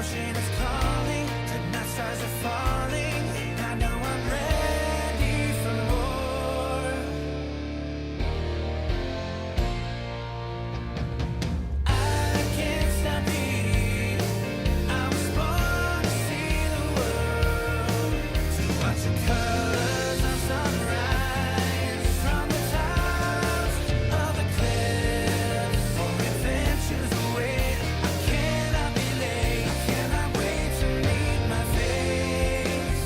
ocean is calling, the night stars are falling, and I know I'm ready for more. I can't stop being, I was born to see the world, to watch the colors of sunrise from the tops of the cliffs, for adventures away. I cannot be late, cannot wait to meet my face.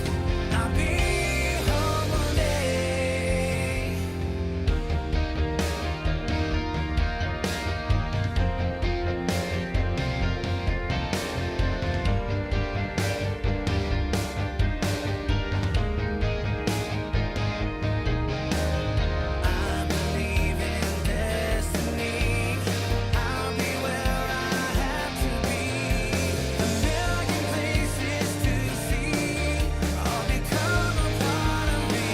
I'll be home one day. I believe in destiny. I'll be where I have to be. A million places to see, all become a part of me.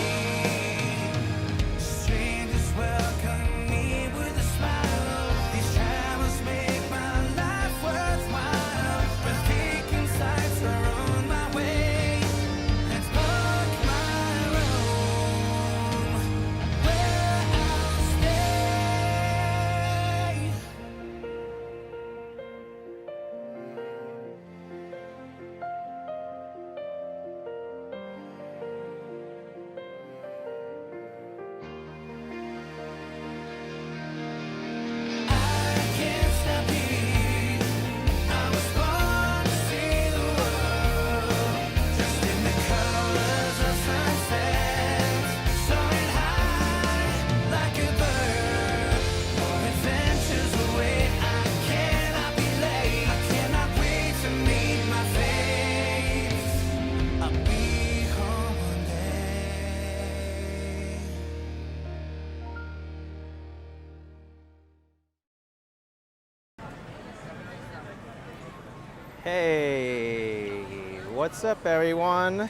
Strangers welcome me with a smile. These travels make my life worthwhile. Breathtaking sights are on my way. Let's book my room where I'll stay. I can't stop being, I was born to see the world, just in the colors of sunset, soaring high like a bird, for adventures away. I cannot be late, I cannot wait to meet my face. I'll be home one day. Hey, what's up everyone?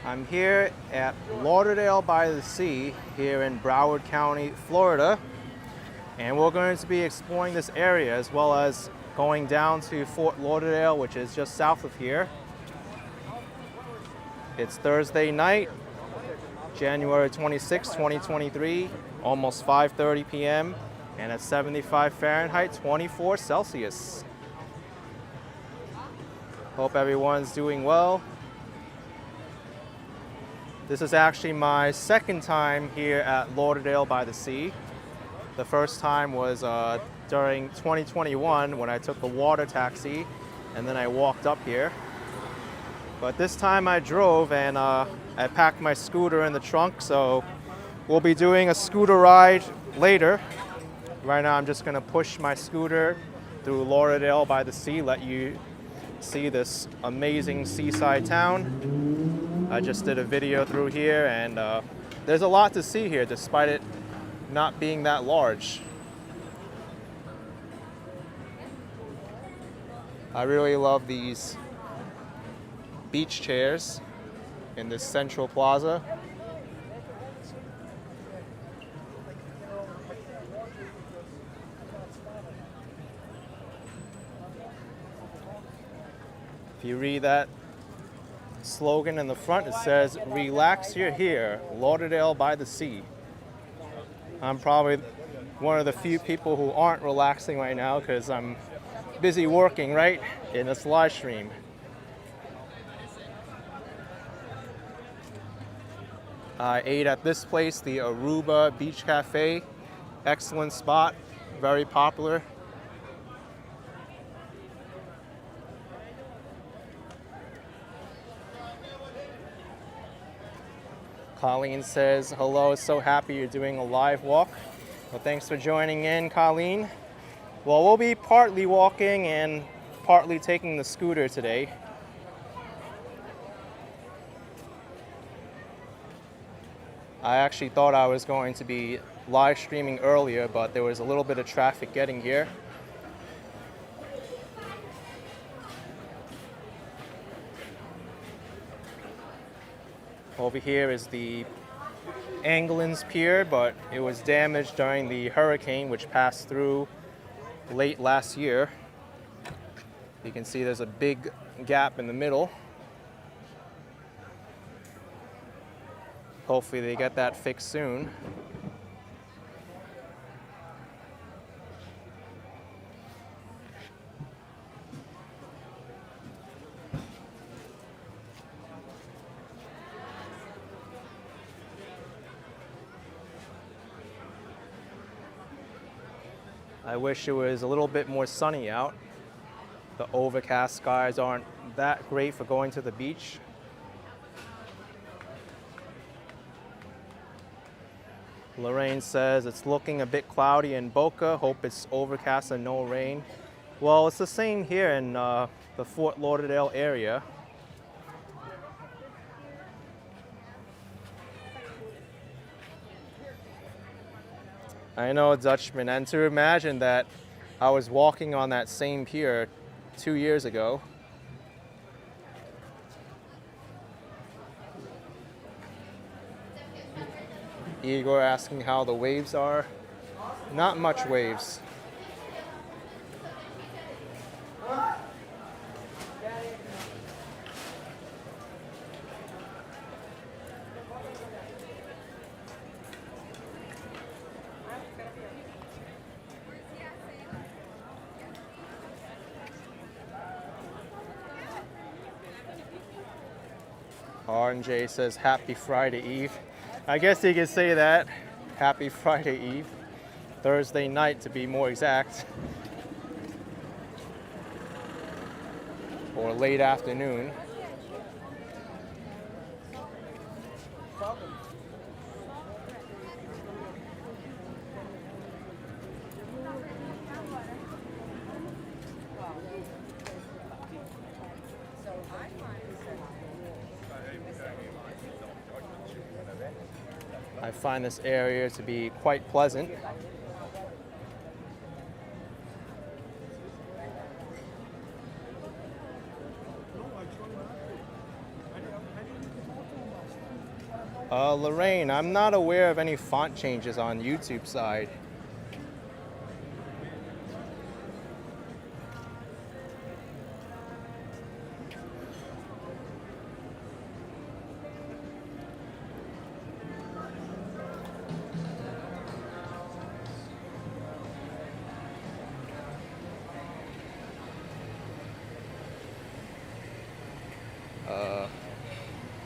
I'm here at Lauderdale-by-the-Sea here in Broward County, Florida, and we're going to be exploring this area as well as going down to Fort Lauderdale, which is just south of here. It's Thursday night, January 26, 2023, almost 5:30 p.m. and it's 75 Fahrenheit, 24 Celsius. Hope everyone's doing well. This is actually my second time here at Lauderdale-by-the-Sea. The first time was during 2021 when I took the water taxi and then I walked up here. But this time I drove and I packed my scooter in the trunk, so we'll be doing a scooter ride later. Right now I'm just gonna push my scooter through Lauderdale-by-the-Sea, let you see this amazing seaside town. I just did a video through here and there's a lot to see here despite it not being that large. I really love these beach chairs in this central plaza. If you read that slogan in the front, it says, "Relax, you're here, Lauderdale-by-the-Sea." I'm probably one of the few people who aren't relaxing right now because I'm busy working, right, in this live stream. I ate at this place, the Aruba Beach Cafe. Excellent spot, very popular. Colleen says, hello, so happy you're doing a live walk. Well, thanks for joining in, Colleen. Well, we'll be partly walking and partly taking the scooter today. I actually thought I was going to be live streaming earlier, but there was a little bit of traffic getting here. Over here is the Anglin's Pier, but it was damaged during the hurricane which passed through late last year. You can see there's a big gap in the middle. Hopefully they get that fixed soon. I wish it was a little bit more sunny out. The overcast skies aren't that great for going to the beach. Lorraine says it's looking a bit cloudy in Boca. Hope it's overcast and no rain. Well, it's the same here in the Fort Lauderdale area. I know, Dutchman, and to imagine that I was walking on that same pier 2 years ago. Igor asking how the waves are. Not much waves. R&J says happy Friday Eve. I guess you could say that. Happy Friday Eve. Thursday night to be more exact. Or late afternoon. I find this area to be quite pleasant. Lorraine, I'm not aware of any font changes on YouTube side.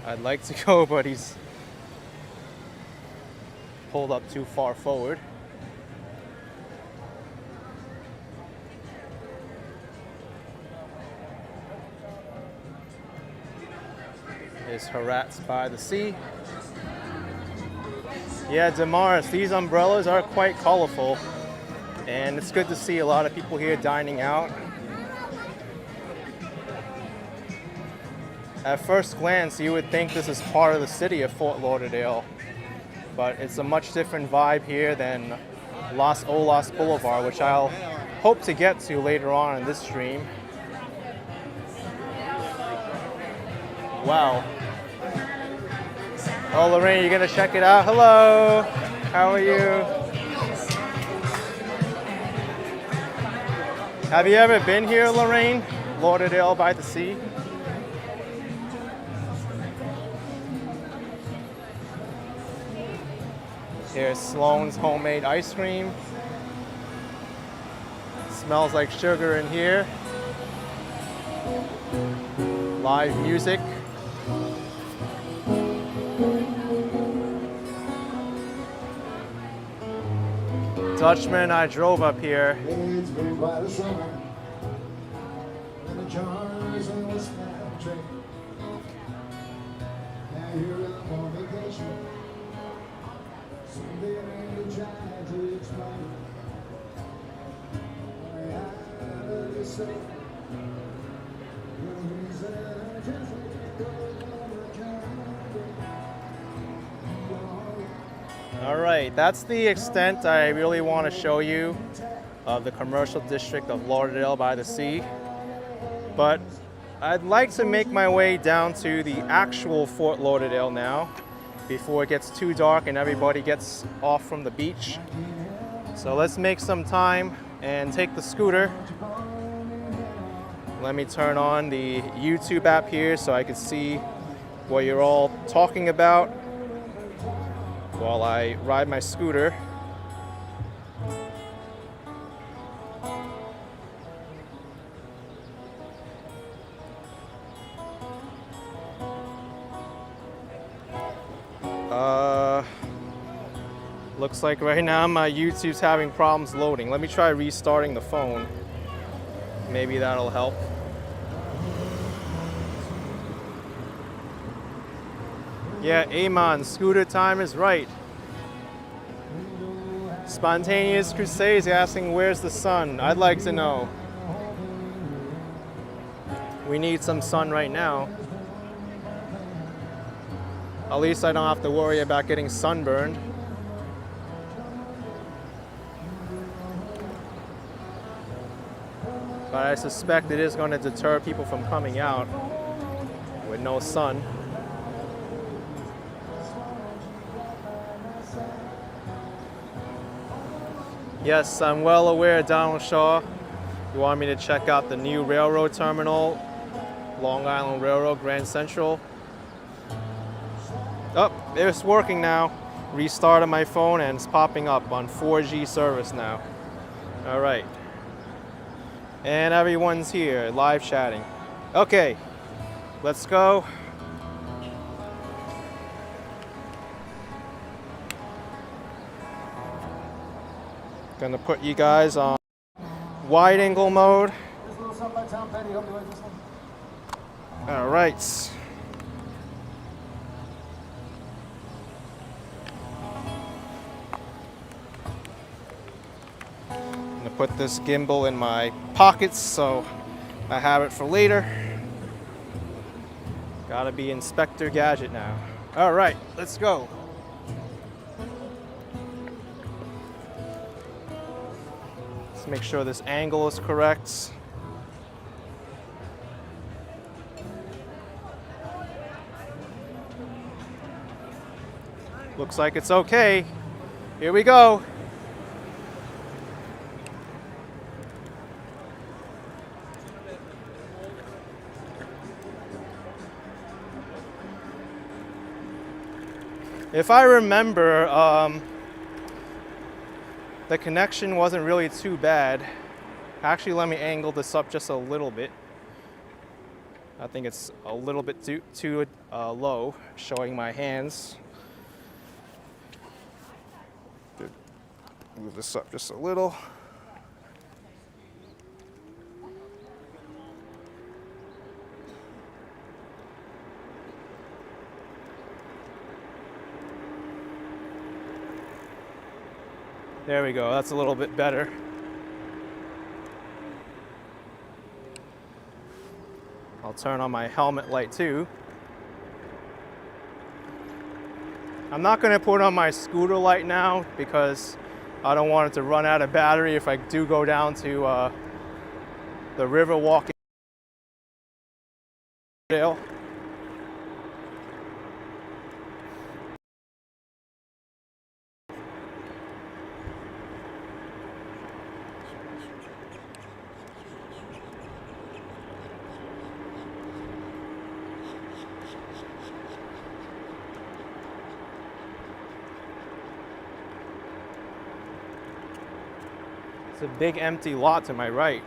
I'd like to go, but he's pulled up too far forward. Is harassed by the sea. Yeah, Damaris, these umbrellas are quite colorful, and it's good to see a lot of people here dining out. At first glance, you would think this is part of the city of Fort Lauderdale, but it's a much different vibe here than Olas Boulevard, which I'll hope to get to later on in this stream. Wow. Oh, Lorraine, you're gonna check it out? Hello, how are you? Have you ever been here, Lorraine? Lauderdale-by-the-Sea? Here's Sloan's homemade ice cream. Smells like sugar in here. Live music. Dutchman, I drove up here. It's been quite a summer. And the jars on the snap train. Now you're up on vacation. Someday I will try to explain why I love you so. The reason I just let go of my All right, that's the extent I really want to show you of the commercial district of Lauderdale-by-the-Sea. But I'd like to make my way down to the actual Fort Lauderdale now, before it gets too dark and everybody gets off from the beach. So let's make some time and take the scooter. Let me turn on the YouTube app here so I can see what you're all talking about while I ride my scooter. Looks like right now my YouTube's having problems loading. Let me try restarting the phone. Maybe that'll help. Yeah, Amon, scooter time is right. Spontaneous Crusades asking where's the sun? I'd like to know. We need some sun right now. At least I don't have to worry about getting sunburned. But I suspect it is going to deter people from coming out with no sun. Yes, I'm well aware, Donald Shaw. You want me to check out the new railroad terminal, Long Island Railroad, Grand Central. Oh, it's working now. Restarted my phone and it's popping up on 4G service now. All right. And everyone's here, live chatting. Okay, let's go. Gonna put you guys on wide angle mode. All right. Put this gimbal in my pockets so I have it for later. Gotta be Inspector Gadget now. All right, let's go. Let's make sure this angle is correct. Looks like it's okay. Here we go. If I remember, the connection wasn't really too bad. Actually, let me angle this up just a little bit. I think it's a little bit too low, showing my hands. Move this up just a little. There we go, that's a little bit better. I'll turn on my helmet light too. I'm not gonna put on my scooter light now because I don't want it to run out of battery if I do go down to the river walking. It's a big empty lot to my right.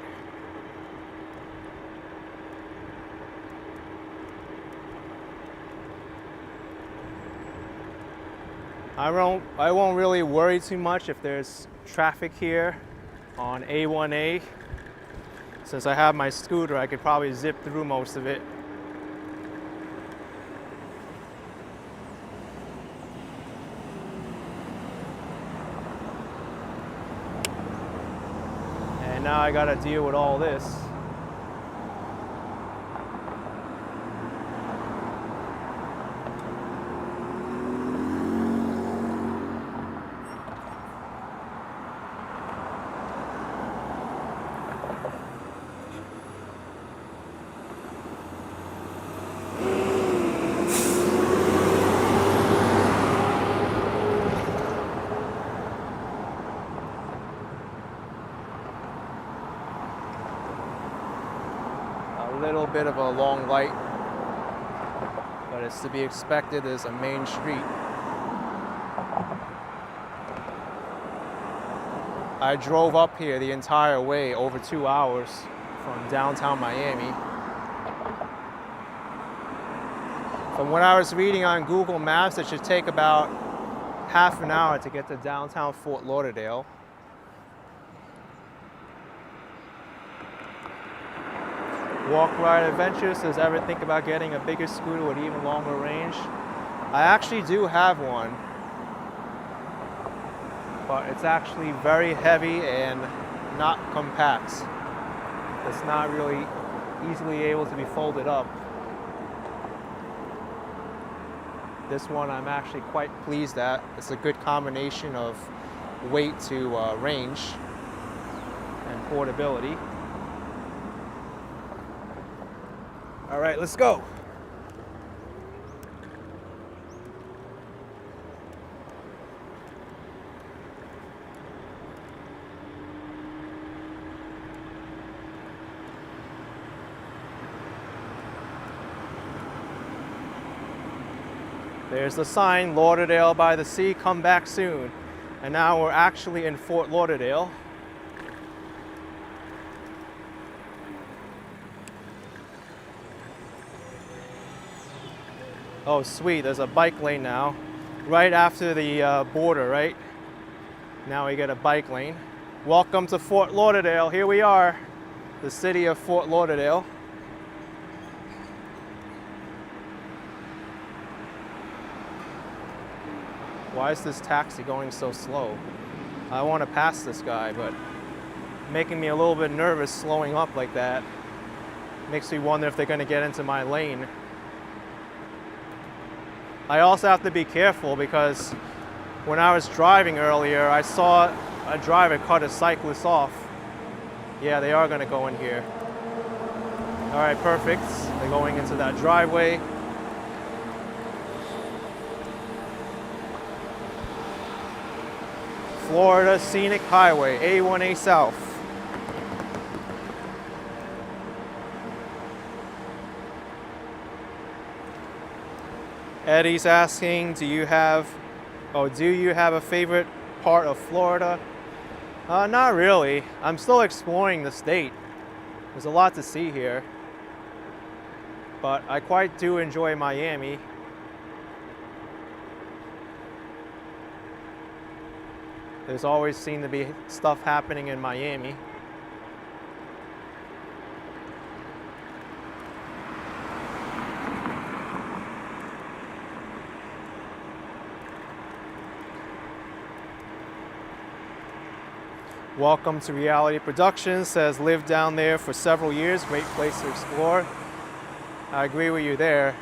I won't really worry too much if there's traffic here on A1A. Since I have my scooter, I could probably zip through most of it. And now I gotta deal with all this. bit of a long light, but it's to be expected. There's a main street. I drove up here the entire way, over 2 hours from downtown Miami. From what I was reading on Google Maps, it should take about half an hour to get to downtown Fort Lauderdale. Walk Ride Adventure says, ever think about getting a bigger scooter with even longer range? I actually do have one, but it's actually very heavy and not compact. It's not really easily able to be folded up. This one I'm actually quite pleased at. It's a good combination of weight to range and portability. All right, let's go. There's the sign, Lauderdale-by-the-Sea, come back soon. And now we're actually in Fort Lauderdale. Oh, sweet, there's a bike lane now. Right after the border, right? Now we get a bike lane. Welcome to Fort Lauderdale. Here we are, the city of Fort Lauderdale. Why is this taxi going so slow? I want to pass this guy, but making me a little bit nervous slowing up like that. Makes me wonder if they're going to get into my lane. I also have to be careful because when I was driving earlier, I saw a driver cut a cyclist off. Yeah, they are going to go in here. All right, perfect. They're going into that driveway. Florida Scenic Highway, A1A South. Eddie's asking, do you have a favorite part of Florida? Not really. I'm still exploring the state. There's a lot to see here. But I quite do enjoy Miami. There's always seemed to be stuff happening in Miami. Welcome to Reality Productions, says lived down there for several years, great place to explore. I agree with you there.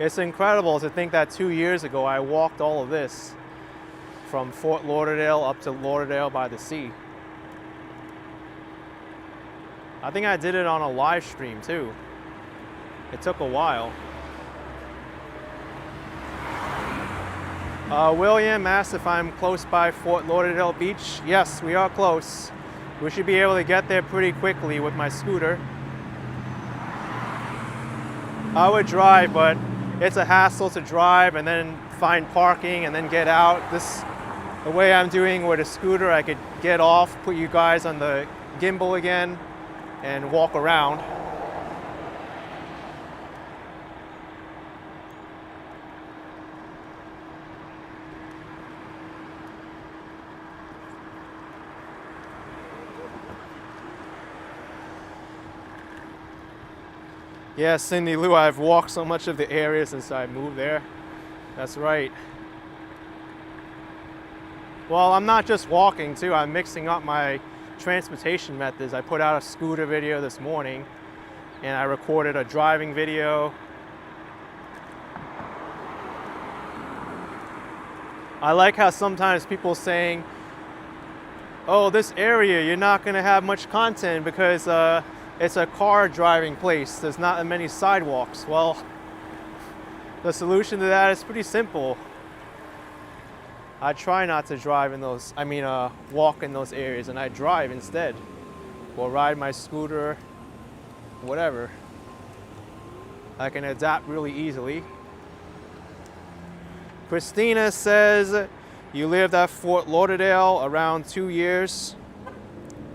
It's incredible to think that 2 years ago I walked all of this from Fort Lauderdale up to Lauderdale-by-the-Sea. I think I did it on a live stream too. It took a while. William asked if I'm close by Fort Lauderdale Beach. Yes, we are close. We should be able to get there pretty quickly with my scooter. I would drive, but it's a hassle to drive and then find parking and then get out. The way I'm doing with a scooter, I could get off, put you guys on the gimbal again, and walk around. Yeah, Cindy Lou, I've walked so much of the area since I moved there. That's right. Well, I'm not just walking too, I'm mixing up my transportation methods. I put out a scooter video this morning and I recorded a driving video. I like how sometimes people saying, oh, this area, you're not gonna have much content because it's a car driving place. There's not that many sidewalks. Well, the solution to that is pretty simple. I try not to drive in those, walk in those areas, and I drive instead. Or ride my scooter, whatever. I can adapt really easily. Christina says, you lived at Fort Lauderdale around 2 years.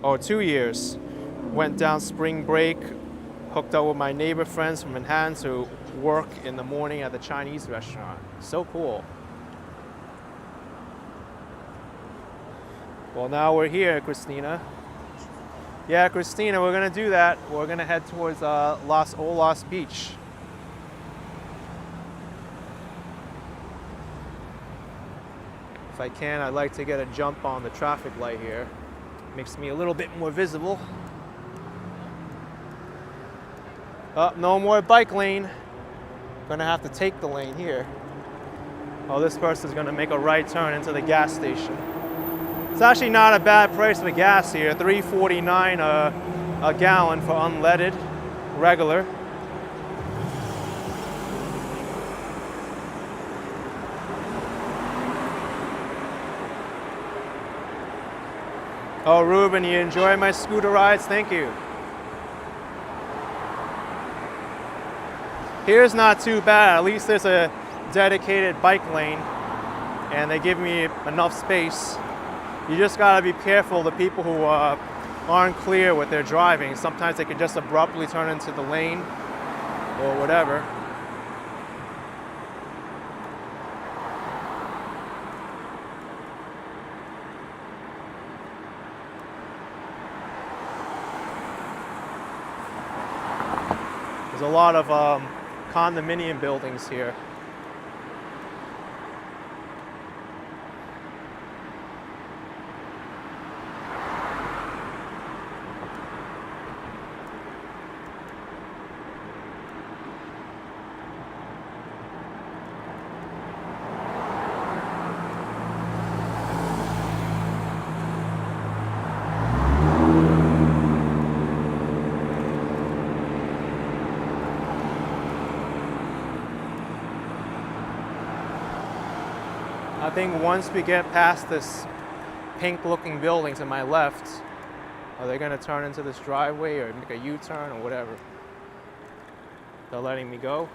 Oh, 2 years. Went down spring break, hooked up with my neighbor friends from Manhattan to work in the morning at the Chinese restaurant. So cool. Well, now we're here, Christina. Yeah, Christina, we're gonna do that. We're gonna head towards Las Olas Beach. If I can, I'd like to get a jump on the traffic light here. Makes me a little bit more visible. Oh, no more bike lane. Gonna have to take the lane here. Oh, this person's gonna make a right turn into the gas station. It's actually not a bad price for gas here. $3.49 a gallon for unleaded, regular. Oh, Ruben, you enjoy my scooter rides? Thank you. Here's not too bad. At least there's a dedicated bike lane and they give me enough space. You just gotta be careful, the people who aren't clear with their driving. Sometimes they can just abruptly turn into the lane or whatever. There's a lot of condominium buildings here. I think once we get past this pink looking building to my left, are they gonna turn into this driveway or make a U-turn or whatever? They're letting me go.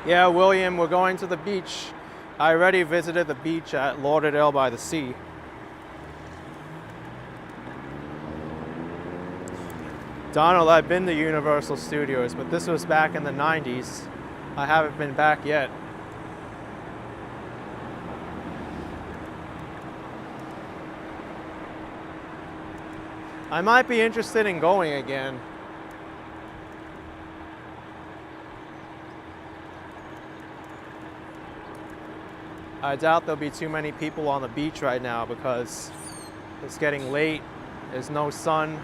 Yeah, William, we're going to the beach. I already visited the beach at Lauderdale-by-the-Sea. Donald, I've been to Universal Studios, but this was back in the 90s. I haven't been back yet. I might be interested in going again. I doubt there'll be too many people on the beach right now because it's getting late. There's no sun.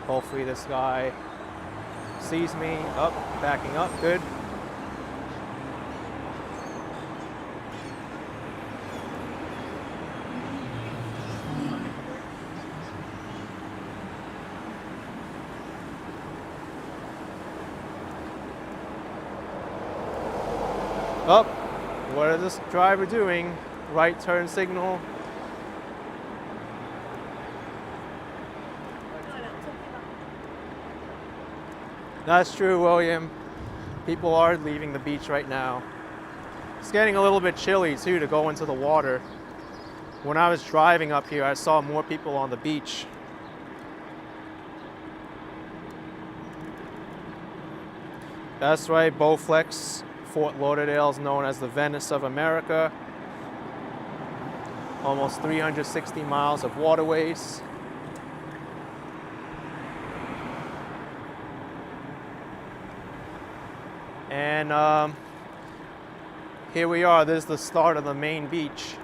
Hopefully this guy sees me. Up, backing up, good. Up, what is this driver doing? Right turn signal. That's true, William. People are leaving the beach right now. It's getting a little bit chilly too to go into the water. When I was driving up here, I saw more people on the beach. That's right, Bowflex. Fort Lauderdale is known as the Venice of America. Almost 360 miles of waterways. And here we are. This is the start of the main beach.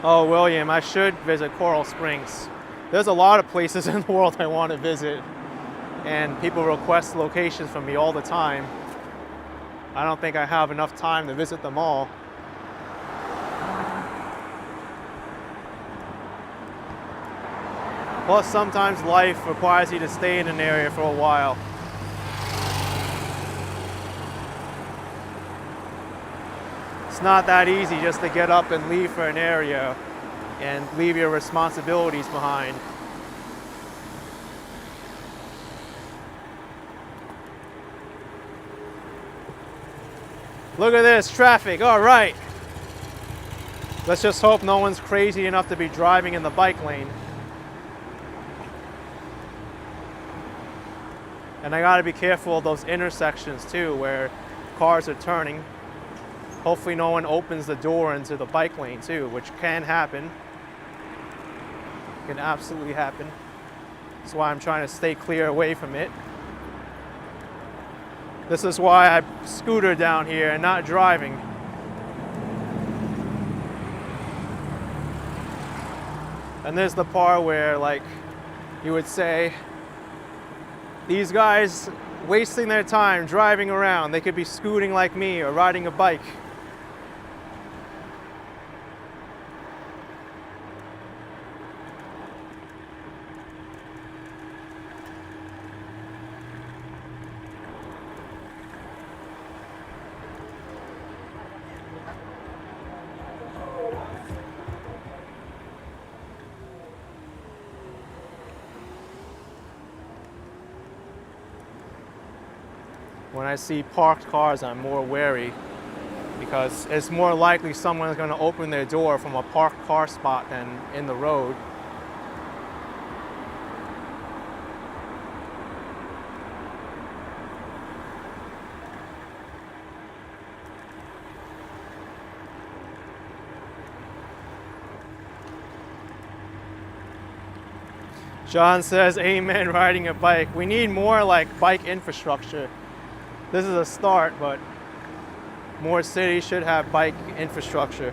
Oh, William, I should visit Coral Springs. There's a lot of places in the world I want to visit, and people request locations from me all the time. I don't think I have enough time to visit them all. Plus, sometimes life requires you to stay in an area for a while. It's not that easy just to get up and leave for an area and leave your responsibilities behind. Look at this traffic. All right. Let's just hope no one's crazy enough to be driving in the bike lane. And I gotta be careful of those intersections too, where cars are turning. Hopefully no one opens the door into the bike lane too, which can happen. Can absolutely happen. That's why I'm trying to stay clear away from it. This is why I scooter down here and not driving. And there's the part where, like, you would say, these guys wasting their time driving around. They could be scooting like me or riding a bike. When I see parked cars, I'm more wary because it's more likely someone's going to open their door from a parked car spot than in the road. John says, amen, riding a bike. We need more like bike infrastructure. This is a start, but more cities should have bike infrastructure.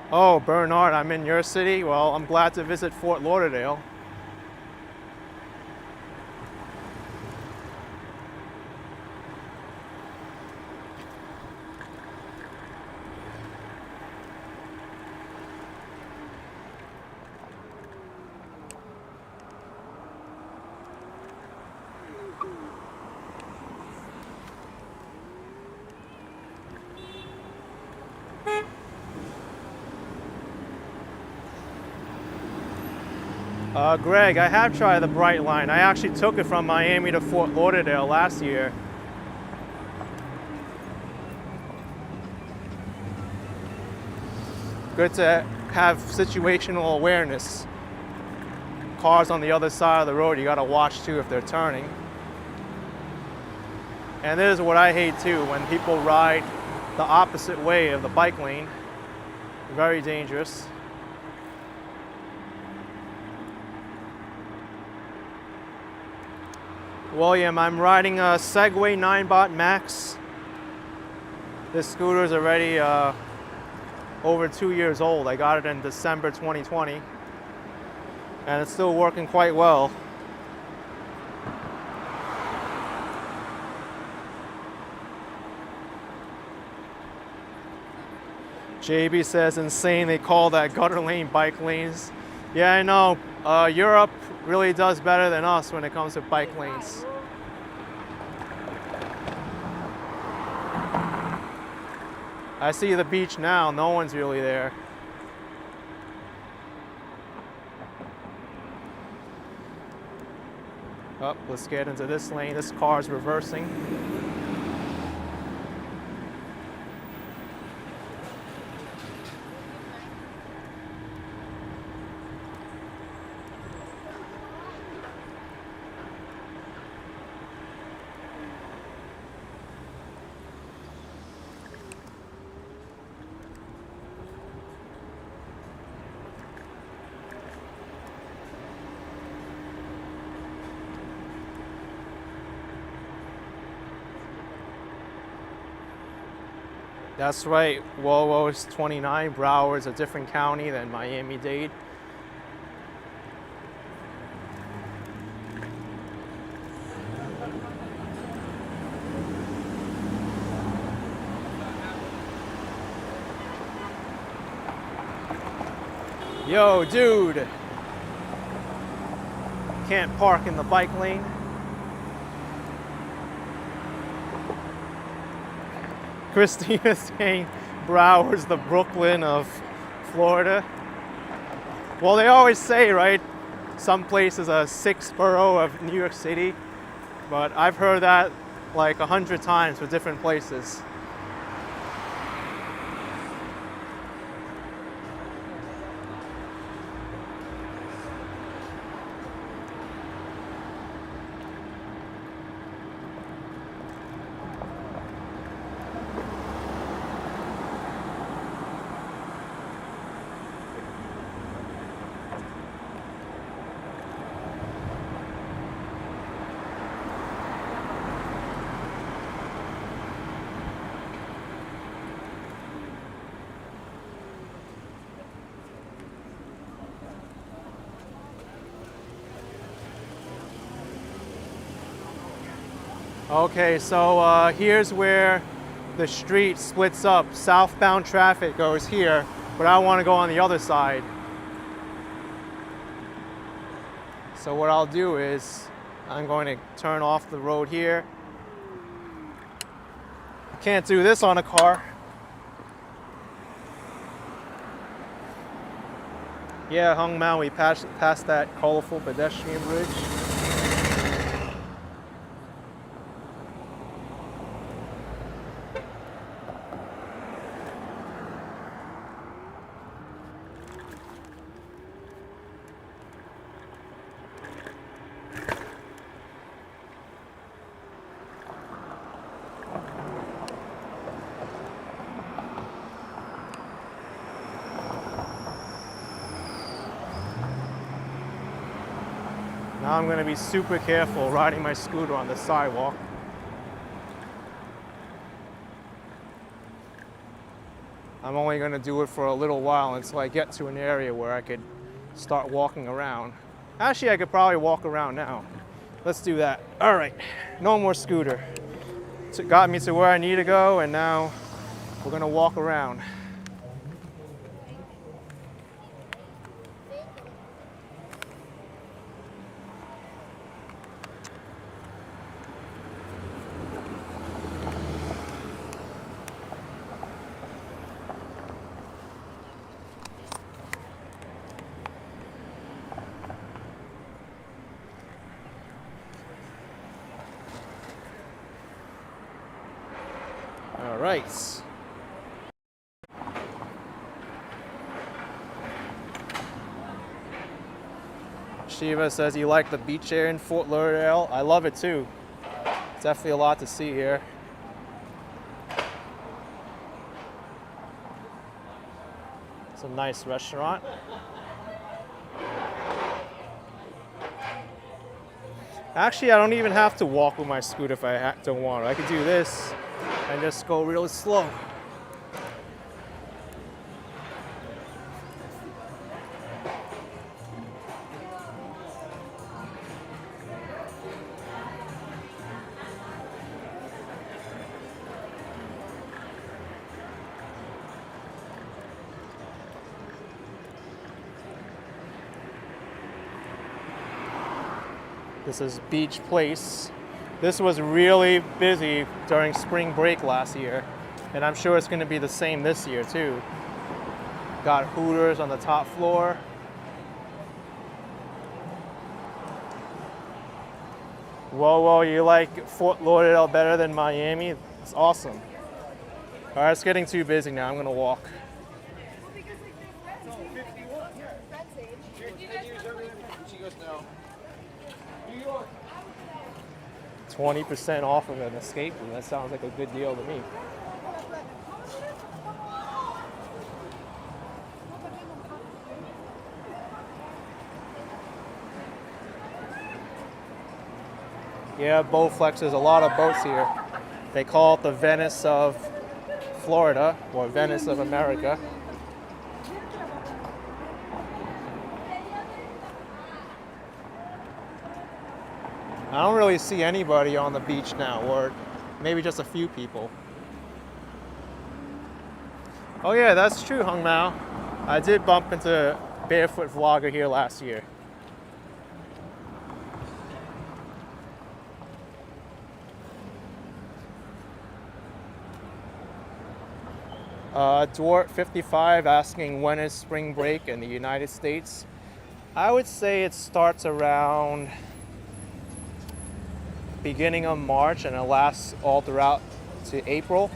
Oh, Bernard, I'm in your city? Well, I'm glad to visit Fort Lauderdale. Greg, I have tried the Bright Line. I actually took it from Miami to Fort Lauderdale last year. Good to have situational awareness. Cars on the other side of the road, you gotta watch too if they're turning. And this is what I hate too, when people ride the opposite way of the bike lane. Very dangerous. William, I'm riding a Segway 9-Bot Max. This scooter is already over 2 years old. I got it in December 2020, and it's still working quite well. JB says, insane they call that gutter lane bike lanes. Yeah, I know. Europe really does better than us when it comes to bike lanes. I see the beach now, no one's really there. Oh, let's get into this lane. This car's reversing. That's right, WoWo is 29, Broward is a different county than Miami-Dade. Yo, dude! Can't park in the bike lane. Christina's saying Broward's the Brooklyn of Florida. Well, they always say, right, some place is a sixth borough of New York City, but I've heard that like 100 times for different places. Okay, so here's where the street splits up. Southbound traffic goes here, but I want to go on the other side. So what I'll do is I'm going to turn off the road here. I can't do this on a car. Yeah, Hung Mao, we passed that colorful pedestrian bridge. Now I'm going to be super careful riding my scooter on the sidewalk. I'm only going to do it for a little while until I get to an area where I could start walking around. Actually, I could probably walk around now. Let's do that. All right, no more scooter. It got me to where I need to go, and now we're going to walk around. All right. Shiva says you like the beach area in Fort Lauderdale. I love it too. Definitely a lot to see here. It's a nice restaurant. Actually, I don't even have to walk with my scooter if I don't want to. I could do this and just go really slow. This is Beach Place. This was really busy during spring break last year, and I'm sure it's going to be the same this year too. Got Hooters on the top floor. Whoa, whoa, you like Fort Lauderdale better than Miami? It's awesome. All right, it's getting too busy now. I'm gonna walk. 20% off of an escape room. That sounds like a good deal to me. Yeah, Bowflex, there's a lot of boats here. They call it the Venice of Florida, or Venice of America. I don't really see anybody on the beach now, or maybe just a few people. Oh yeah, that's true, Hung Mao. I did bump into Barefoot Vlogger here last year. Dwart55 asking when is spring break in the United States. I would say it starts around beginning of March and it lasts all throughout to April.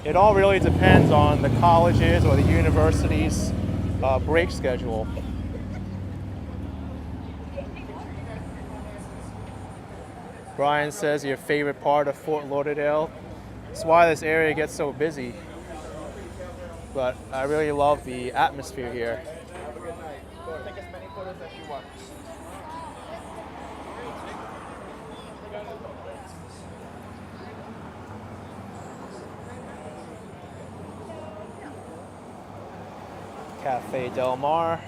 It all really depends on the colleges or the university's break schedule. Brian says your favorite part of Fort Lauderdale. That's why this area gets so busy. But I really love the atmosphere here. Have a good night. Go take as many photos as you want. Cafe Del Mar.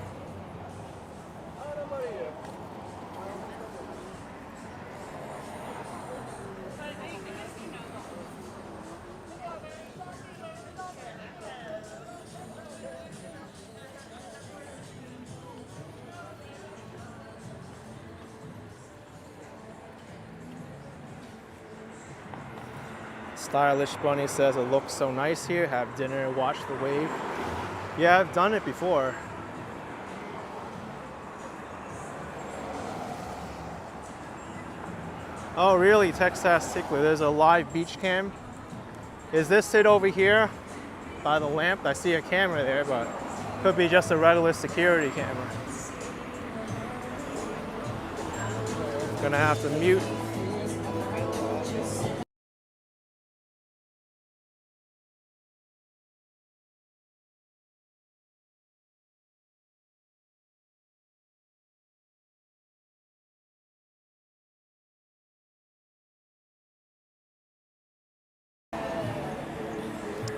Stylish Bunny says it looks so nice here. Have dinner, watch the wave. Yeah, I've done it before. Oh really, Texas Tickler, there's a live beach cam. Is this it over here by the lamp? I see a camera there, but could be just a regular security camera. Gonna have to mute.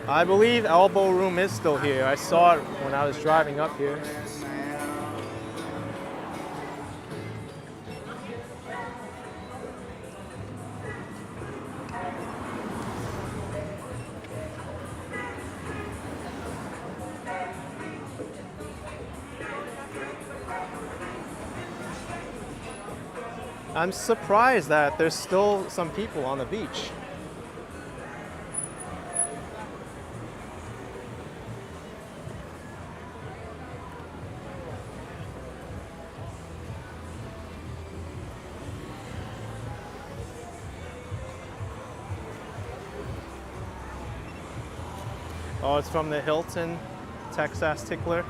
I believe Elbow Room is still here. I saw it when I was driving up here. I'm surprised that there's still some people on the beach. Oh, it's from the Hilton, Texas Tickler.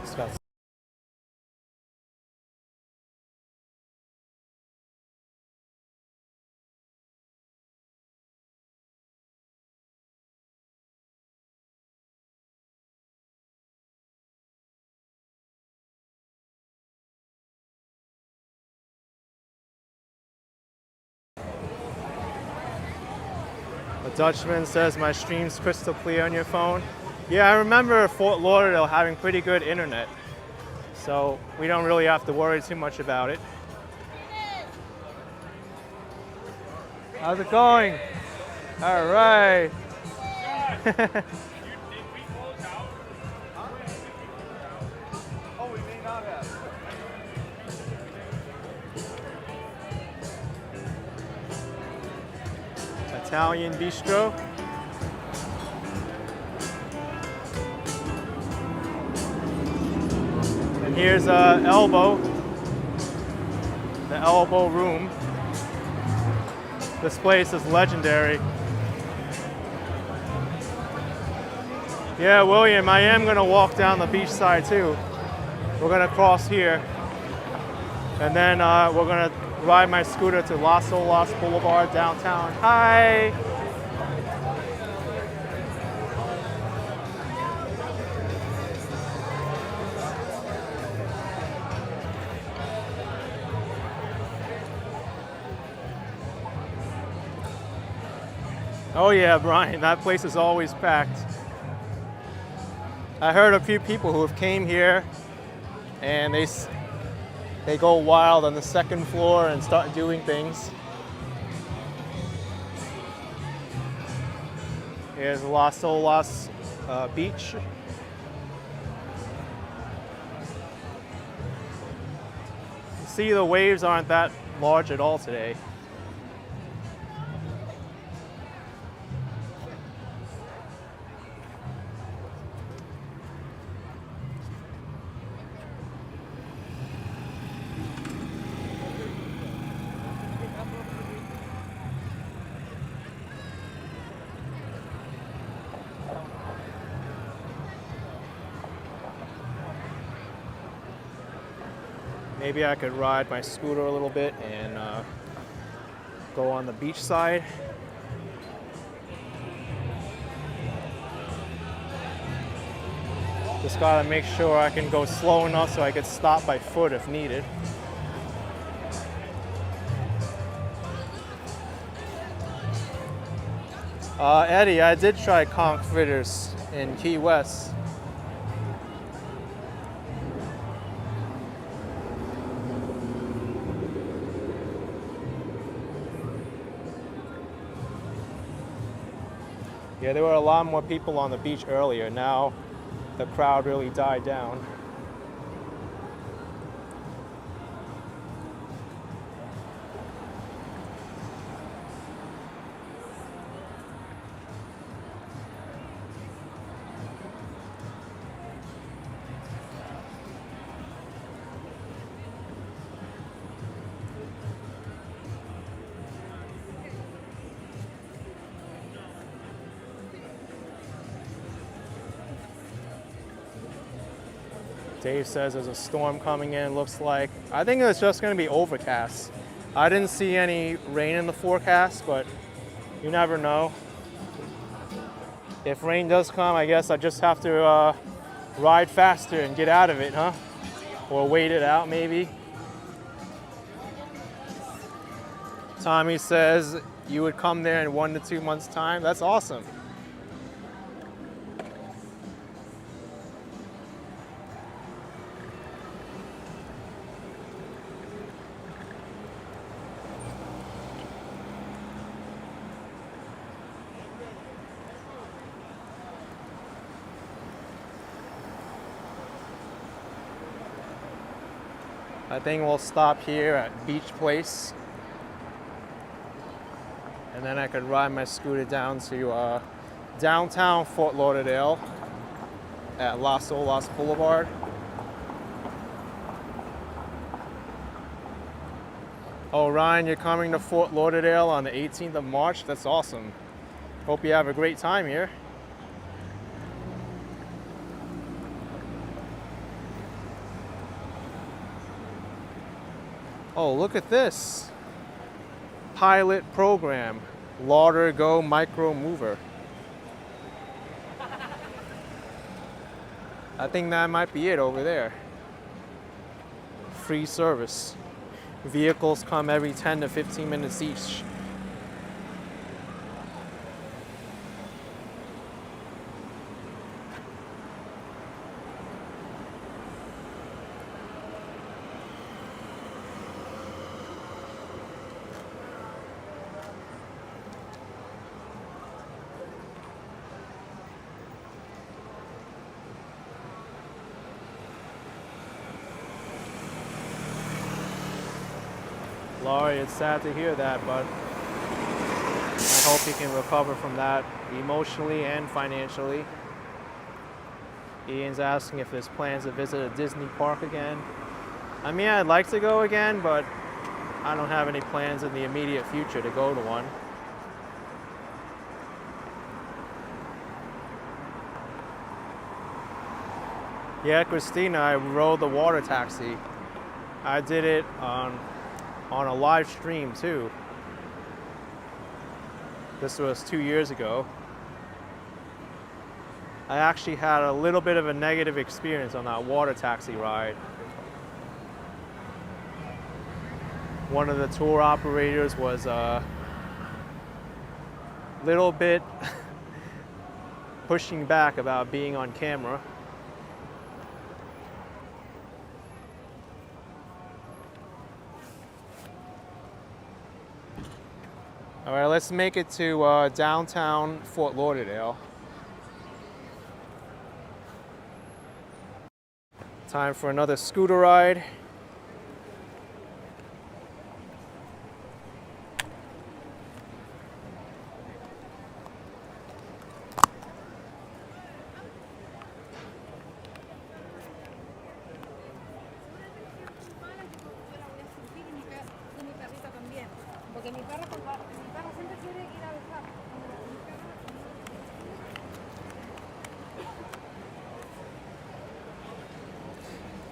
It's got A Dutchman says my stream's crystal clear on your phone. Yeah, I remember Fort Lauderdale having pretty good internet, so we don't really have to worry too much about it. How's it going? All right. Oh, we may not have. Italian bistro. And here's Elbow, the Elbow Room. This place is legendary. Yeah, William, I am gonna walk down the beach side too. We're gonna cross here, and then we're gonna ride my scooter to Olas Boulevard downtown. Hi. Oh yeah, Brian, that place is always packed. I heard a few people who have came here and they go wild on the second floor and start doing things. Here's Las Olas Beach. See, the waves aren't that large at all today. Maybe I could ride my scooter a little bit and go on the beach side. Just gotta make sure I can go slow enough so I could stop by foot if needed. Eddie, I did try conch fritters in Key West. Yeah, there were a lot more people on the beach earlier. Now the crowd really died down. Dave says there's a storm coming in, looks like. I think it's just gonna be overcast. I didn't see any rain in the forecast, but you never know. If rain does come, I guess I just have to ride faster and get out of it, huh? Or wait it out, maybe. Tommy says you would come there in 1 to 2 months' time. That's awesome. I think we'll stop here at Beach Place. And then I could ride my scooter down to downtown Fort Lauderdale at Olas Boulevard. Oh, Ryan, you're coming to Fort Lauderdale on the 18th of March? That's awesome. Hope you have a great time here. Oh, look at this. Pilot program, Lauderdale Micro Mover. I think that might be it over there. Free service. Vehicles come every 10 to 15 minutes each. Laurie, it's sad to hear that, but I hope he can recover from that emotionally and financially. Ian's asking if there's plans to visit a Disney park again. I mean, I'd like to go again, but I don't have any plans in the immediate future to go to one. Yeah, Christina, I rode the water taxi. I did it on a live stream too. This was 2 years ago. I actually had a little bit of a negative experience on that water taxi ride. One of the tour operators was a little bit pushing back about being on camera. All right, let's make it to downtown Fort Lauderdale. Time for another scooter ride.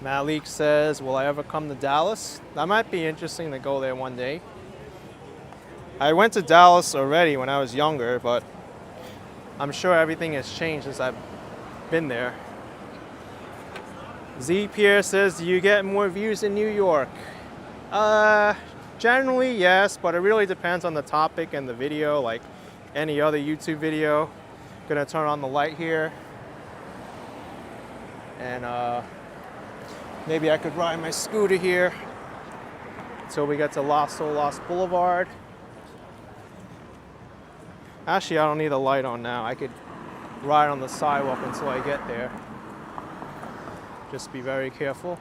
Malik says, will I ever come to Dallas? That might be interesting to go there one day. I went to Dallas already when I was younger, but I'm sure everything has changed since I've been there. Z Pierre says, do you get more views in New York? Generally, yes, but it really depends on the topic and the video, like any other YouTube video. Gonna turn on the light here. And maybe I could ride my scooter here until we get to Olas Boulevard. Actually, I don't need a light on now. I could ride on the sidewalk until I get there. Just be very careful.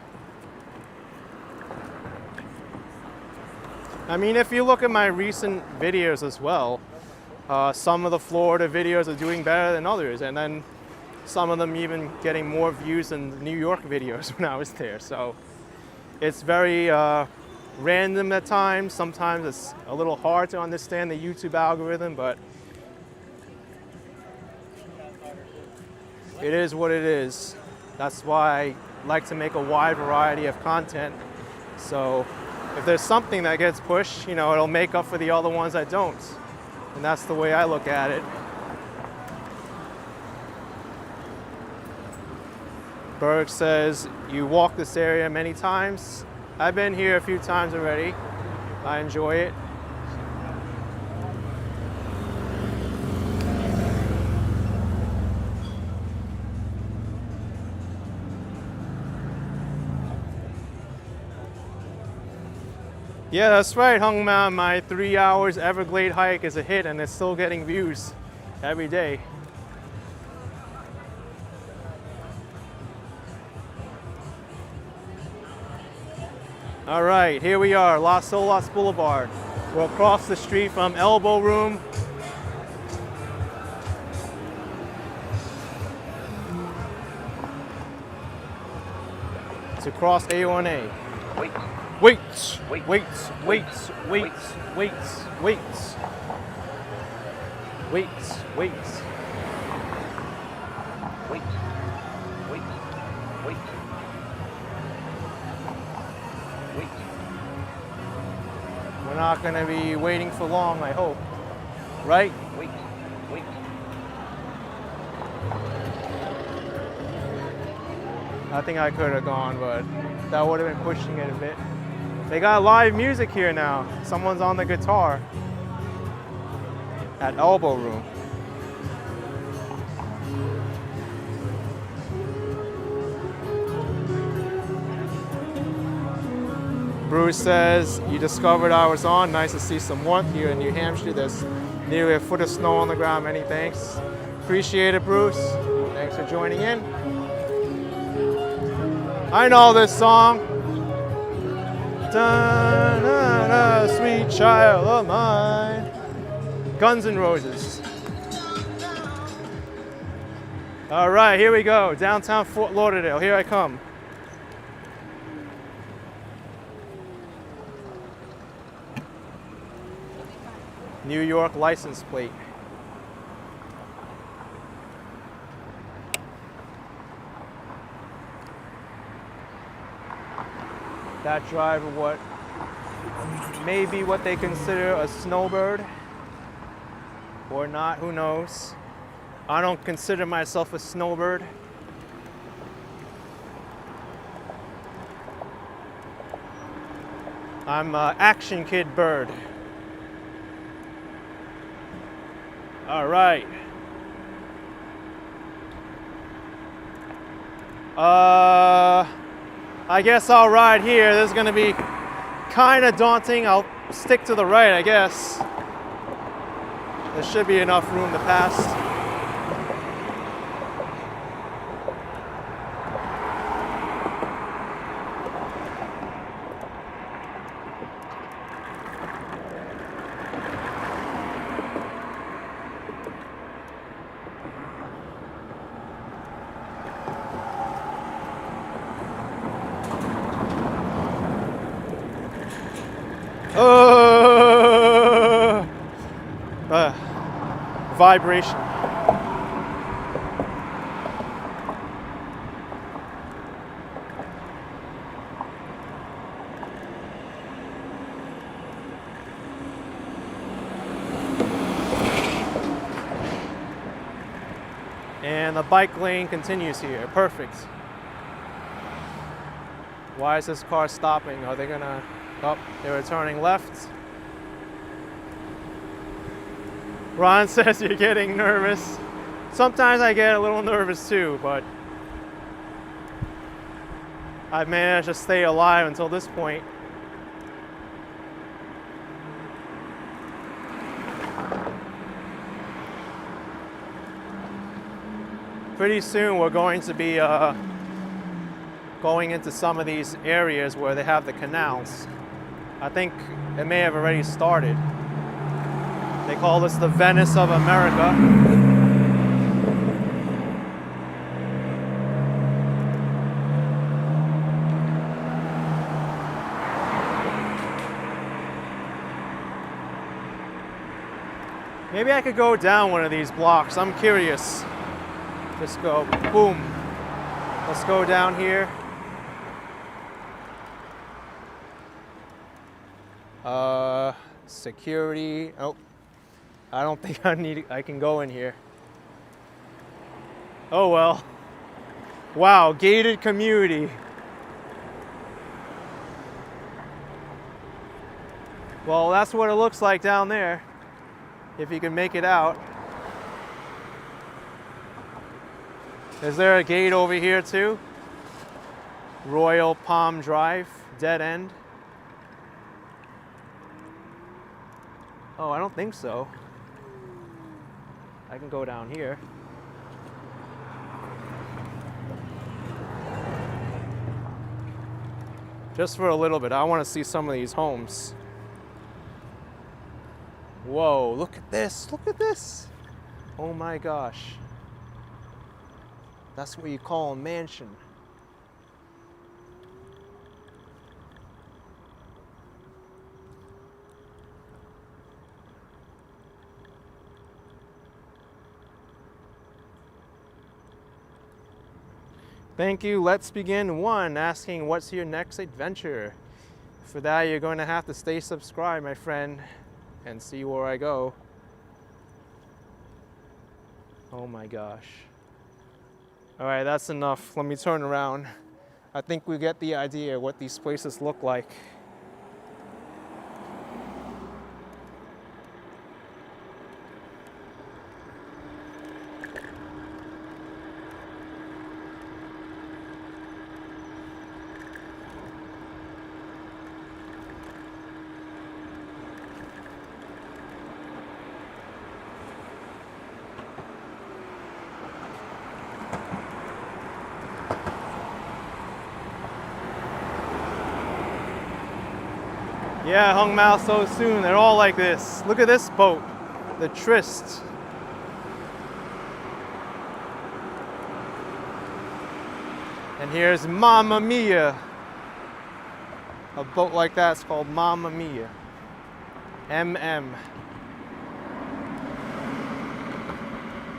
I mean, if you look at my recent videos as well, some of the Florida videos are doing better than others, and then some of them even getting more views than the New York videos when I was there. So it's very random at times. Sometimes it's a little hard to understand the YouTube algorithm, but it is what it is. That's why I like to make a wide variety of content. So if there's something that gets pushed, you know, it'll make up for the other ones that don't. And that's the way I look at it. Berg says, you walk this area many times. I've been here a few times already. I enjoy it. Yeah, that's right, Hung Man. My 3 hours Everglade hike is a hit and it's still getting views every day. All right, here we are, Olas Boulevard. We're across the street from Elbow Room. To cross A1A. Wait. Wait, Wait. wait, wait, wait, wait, wait, wait, wait. Wait. Wait. Wait. Wait. We're not gonna be waiting for long, I hope. Right? Wait. Wait. I think I could have gone, but that would have been pushing it a bit. They got live music here now. Someone's on the guitar at Elbow Room. Bruce says, you discovered I was on. Nice to see some warmth here in New Hampshire. There's nearly a foot of snow on the ground. Many thanks. Appreciate it, Bruce. Thanks for joining in. I know this song. Da, da, da, sweet child of mine. Guns N' Roses. All right, here we go. Downtown Fort Lauderdale. Here I come. New York license plate. That driver, what may be what they consider a snowbird or not, who knows. I don't consider myself a snowbird. I'm an action kid bird. All right. I guess I'll ride here. This is gonna be kind of daunting. I'll stick to the right, I guess. There should be enough room to pass. Vibration. And the bike lane continues here. Perfect. Why is this car stopping? Are they gonna... Oh, they were turning left. Ron says you're getting nervous. Sometimes I get a little nervous too, but I've managed to stay alive until this point. Pretty soon we're going to be going into some of these areas where they have the canals. I think it may have already started. They call this the Venice of America. Maybe I could go down one of these blocks. I'm curious. Just go, boom. Let's go down here. Security. Oh. I don't think I can go in here. Oh well. Wow, gated community. Well, that's what it looks like down there, if you can make it out. Is there a gate over here too? Royal Palm Drive, dead end. Oh, I don't think so. I can go down here. Just for a little bit. I want to see some of these homes. Whoa, look at this. Look at this. Oh my gosh. That's what you call a mansion. Thank you. Let's begin. 1, asking what's your next adventure? For that, you're going to have to stay subscribed, my friend, and see where I go. Oh my gosh. All right, that's enough. Let me turn around. I think we get the idea what these places look like. Yeah, hung mouth so soon. They're all like this. Look at this boat. the tryst. And here's Mamma Mia. A boat like that's called Mamma Mia. MM.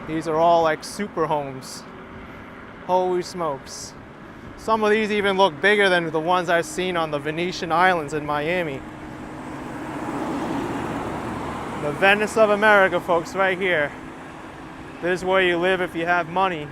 These are all like super homes. Holy smokes. Some of these even look bigger than the ones I've seen on the Venetian Islands in Miami. The Venice of America, folks, right here. This is where you live if you have money.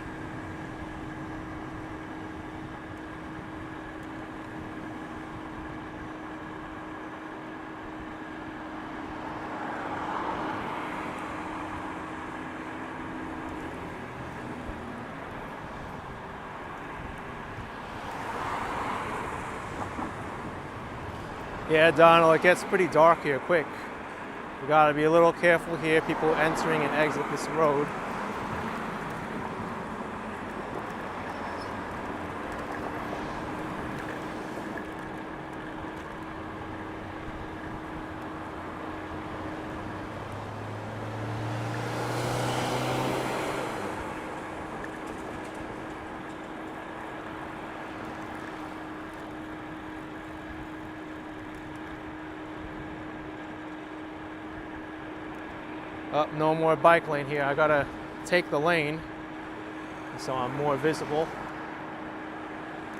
Yeah, Donald, it gets pretty dark here quick. We gotta be a little careful here, people entering and exit this road. Oh, no more bike lane here. I gotta take the lane so I'm more visible.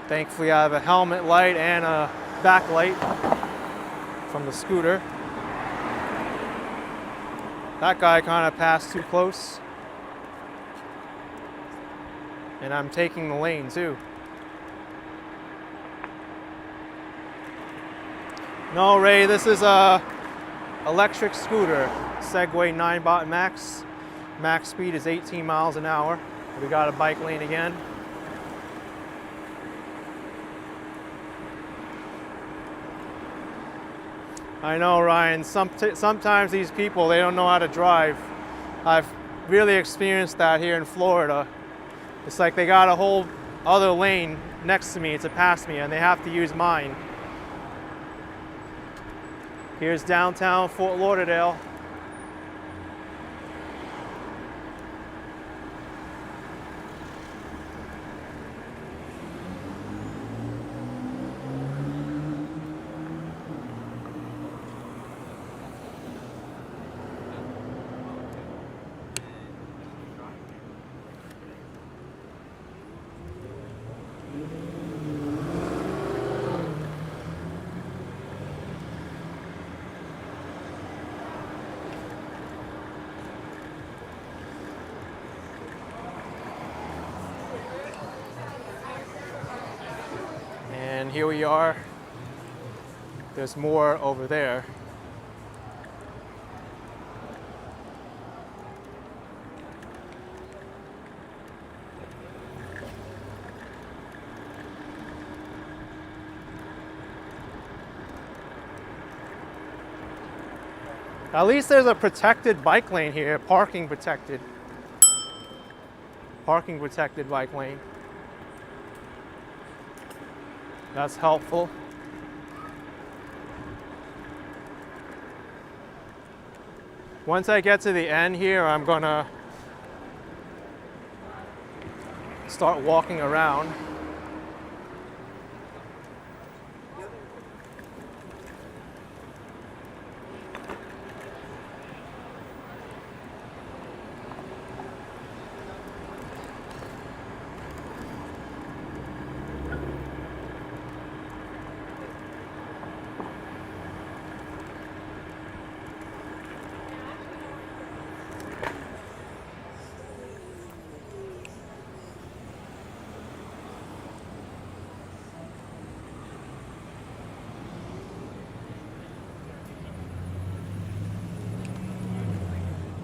Thankfully I have a helmet light and a backlight from the scooter. That guy kind of passed too close. And I'm taking the lane too. No, Ray, this is a electric scooter. Segway 9-bot max. Max speed is 18 miles an hour. We got a bike lane again. I know, Ryan. Sometimes these people, they don't know how to drive. I've really experienced that here in Florida. It's like they got a whole other lane next to me to pass me, and they have to use mine. Here's downtown Fort Lauderdale. And here we are. There's more over there. At least there's a protected bike lane here, parking protected. Parking protected bike lane. That's helpful. Once I get to the end here, I'm gonna start walking around.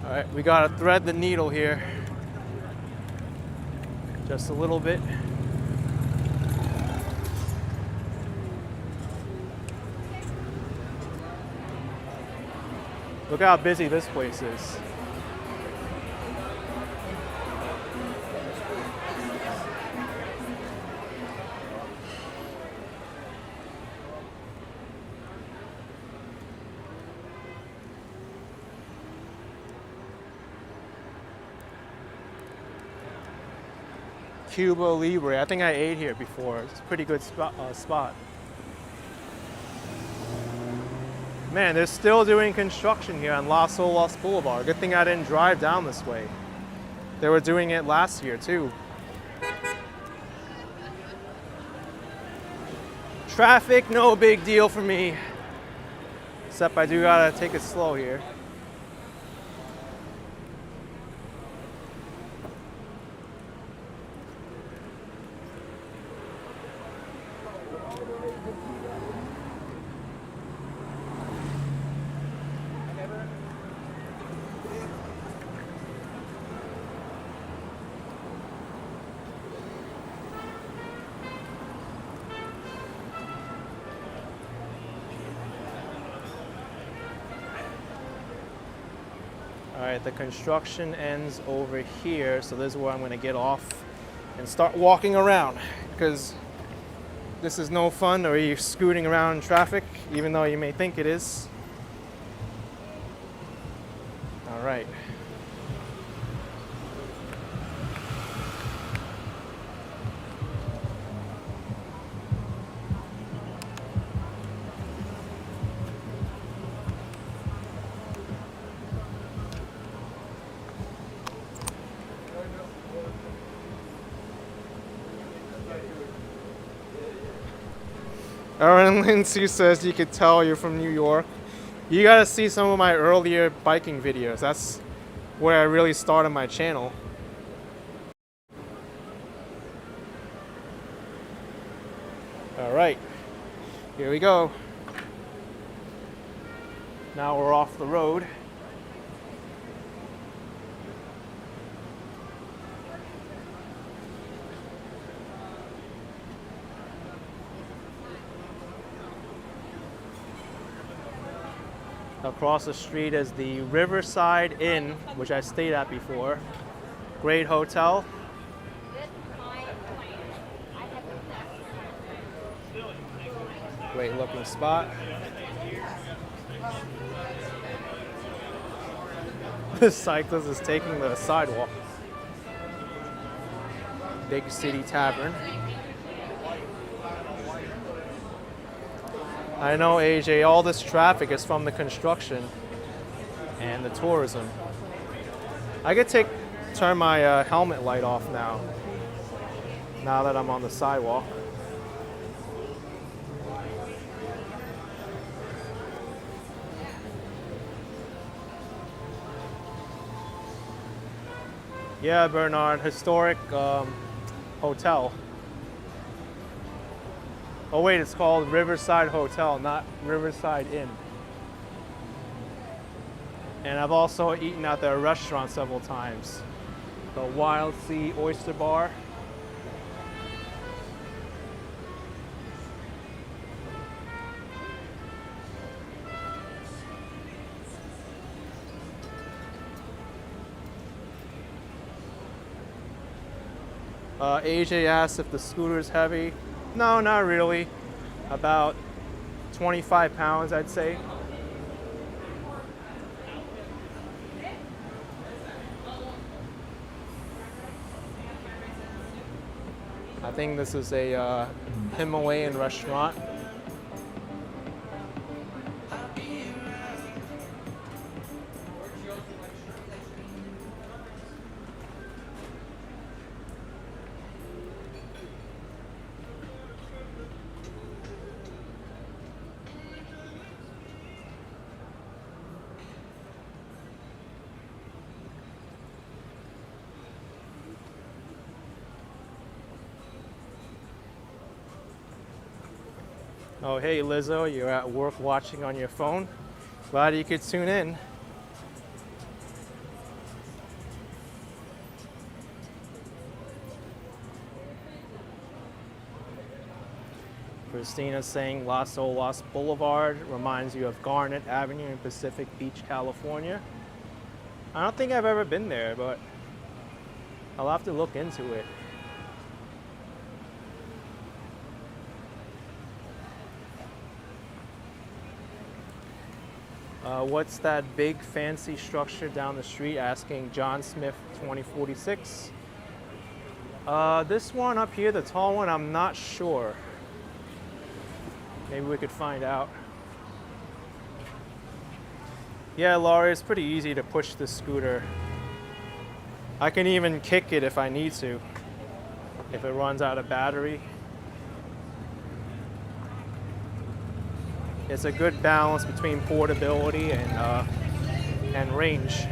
All right, we gotta thread the needle here. Just a little bit. Look how busy this place is. Cuba Libre. I think I ate here before. It's a pretty good spot. Man, they're still doing construction here on Olas Boulevard. Good thing I didn't drive down this way. They were doing it last year too. Traffic, no big deal for me. Except I do gotta take it slow here. All right, the construction ends over here, so this is where I'm gonna get off and start walking around, because this is no fun or you're scooting around in traffic, even though you may think it is. All right. Aaron Lindsay says you could tell you're from New York. You gotta see some of my earlier biking videos. That's where I really started my channel. All right, here we go. Now we're off the road. Across the street is the Riverside Inn, which I stayed at before. Great hotel. Great looking spot. This cyclist is taking the sidewalk. Big City Tavern. I know, AJ, all this traffic is from the construction and the tourism. I could turn my helmet light off now that I'm on the sidewalk. Yeah, Bernard, historic hotel. Oh wait, it's called Riverside Hotel, not Riverside Inn. And I've also eaten at their restaurant several times. The Wild Sea Oyster Bar. AJ asked if the scooter's heavy. No, not really. About 25 pounds, I'd say. I think this is a Himalayan restaurant. Oh, hey Lizzo, you're at work watching on your phone. Glad you could tune in. Christina's saying Olas Boulevard reminds you of Garnet Avenue in Pacific Beach, California. I don't think I've ever been there, but I'll have to look into it. What's that big fancy structure down the street? Asking John Smith 2046. This one up here, the tall one, I'm not sure. Maybe we could find out. Yeah, Laurie, it's pretty easy to push the scooter. I can even kick it if I need to, if it runs out of battery. It's a good balance between portability and range.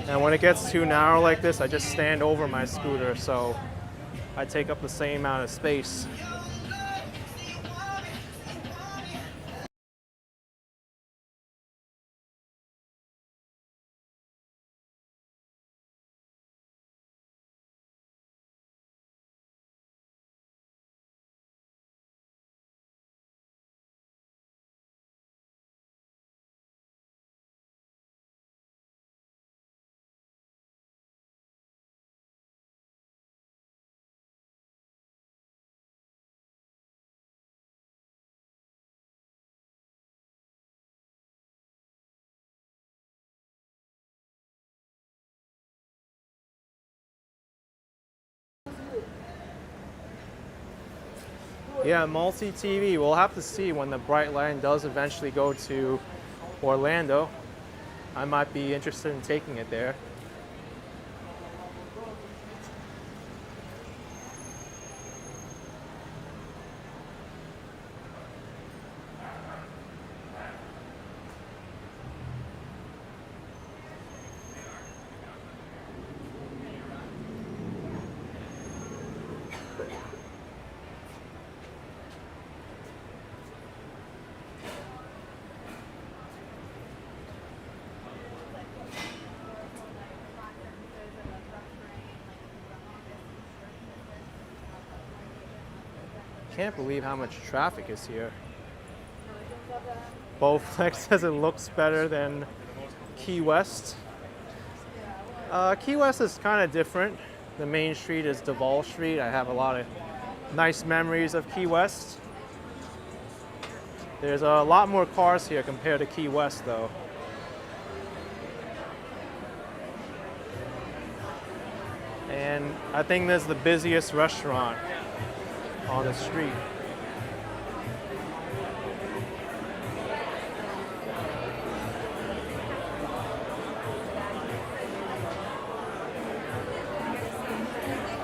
And when it gets too narrow like this, I just stand over my scooter, so I take up the same amount of space. Yeah, multi-TV. We'll have to see when the Bright Line does eventually go to Orlando. I might be interested in taking it there. Can't believe how much traffic is here. Bowflex says it looks better than Key West. Key West is kind of different. The main street is Duval Street. I have a lot of nice memories of Key West. There's a lot more cars here compared to Key West though. And I think this is the busiest restaurant on the street.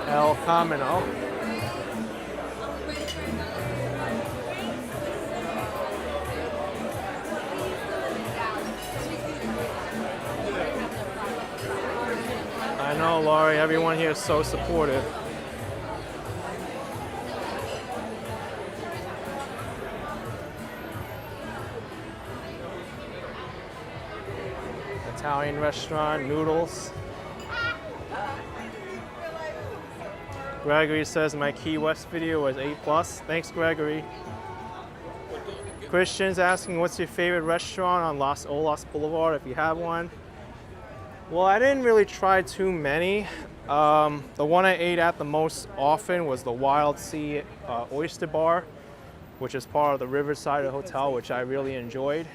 El Camino. I know, Laurie, everyone here is so supportive. Italian restaurant, noodles. Gregory says my Key West video was 8+. Thanks, Gregory. Christian's asking, what's your favorite restaurant on Olas Boulevard, if you have one? Well, I didn't really try too many. The one I ate at the most often was the Wild Sea Oyster Bar, which is part of the Riverside Hotel, which I really enjoyed.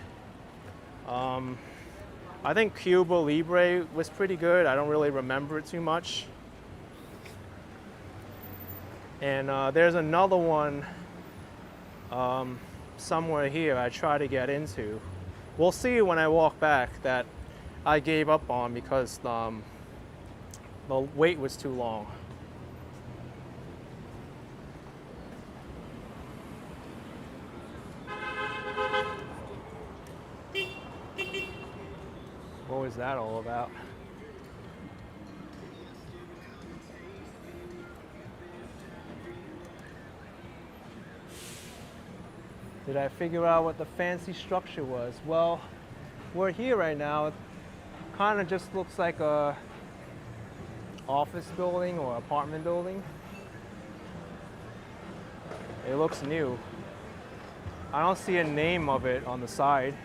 I think Cuba Libre was pretty good. I don't really remember it too much. And there's another one somewhere here I try to get into. We'll see when I walk back that I gave up on because the wait was too long. What was that all about? Did I figure out what the fancy structure was? Well, we're here right now. It kind of just looks like a office building or apartment building. It looks new. I don't see a name of it on the side.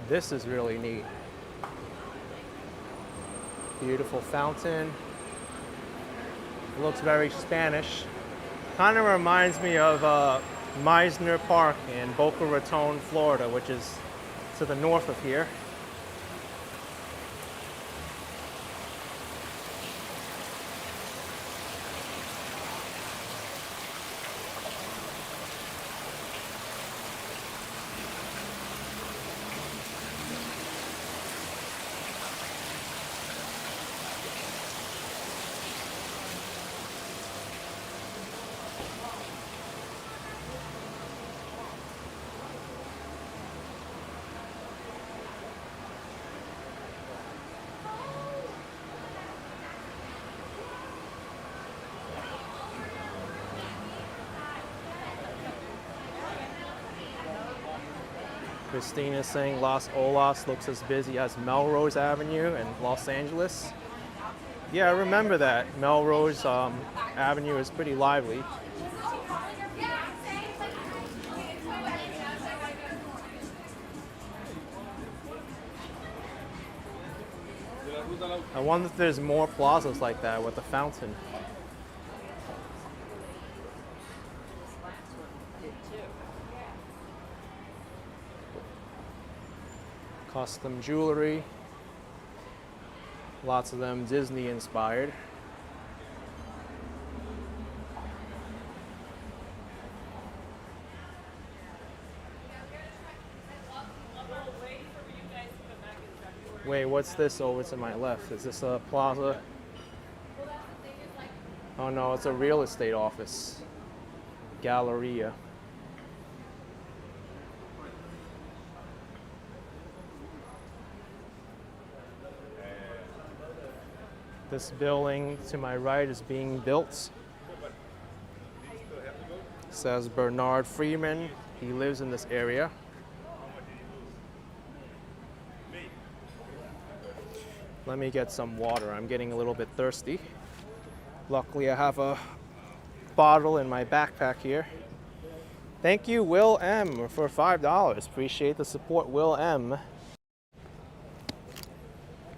This is really neat. Beautiful fountain. It looks very Spanish. Kind of reminds me of Meisner Park in Boca Raton, Florida, which is to the north of here. Christina's saying Los Olas looks as busy as Melrose Avenue in Los Angeles. Yeah, I remember that. Melrose Avenue is pretty lively. I wonder if there's more plazas like that with a fountain. Custom jewelry. Lots of them Disney inspired. Wait, what's this over to my left? Is this a plaza? Oh no, it's a real estate office. Galleria. This building to my right is being built. It says Bernard Freeman. He lives in this area. Let me get some water. I'm getting a little bit thirsty. Luckily, I have a bottle in my backpack here. Thank you, Will M, for $5. Appreciate the support, Will M.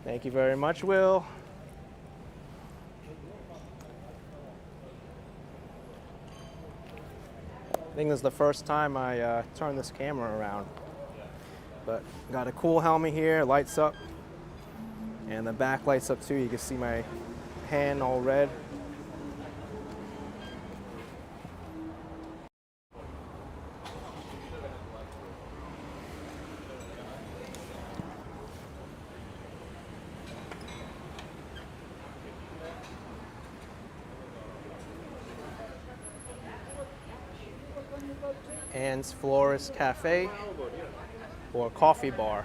Thank you very much, Will. I think this is the first time I turned this camera around. But got a cool helmet here, lights up. And the back lights up too. You can see my hand all red. Anne's Florist Cafe or coffee bar.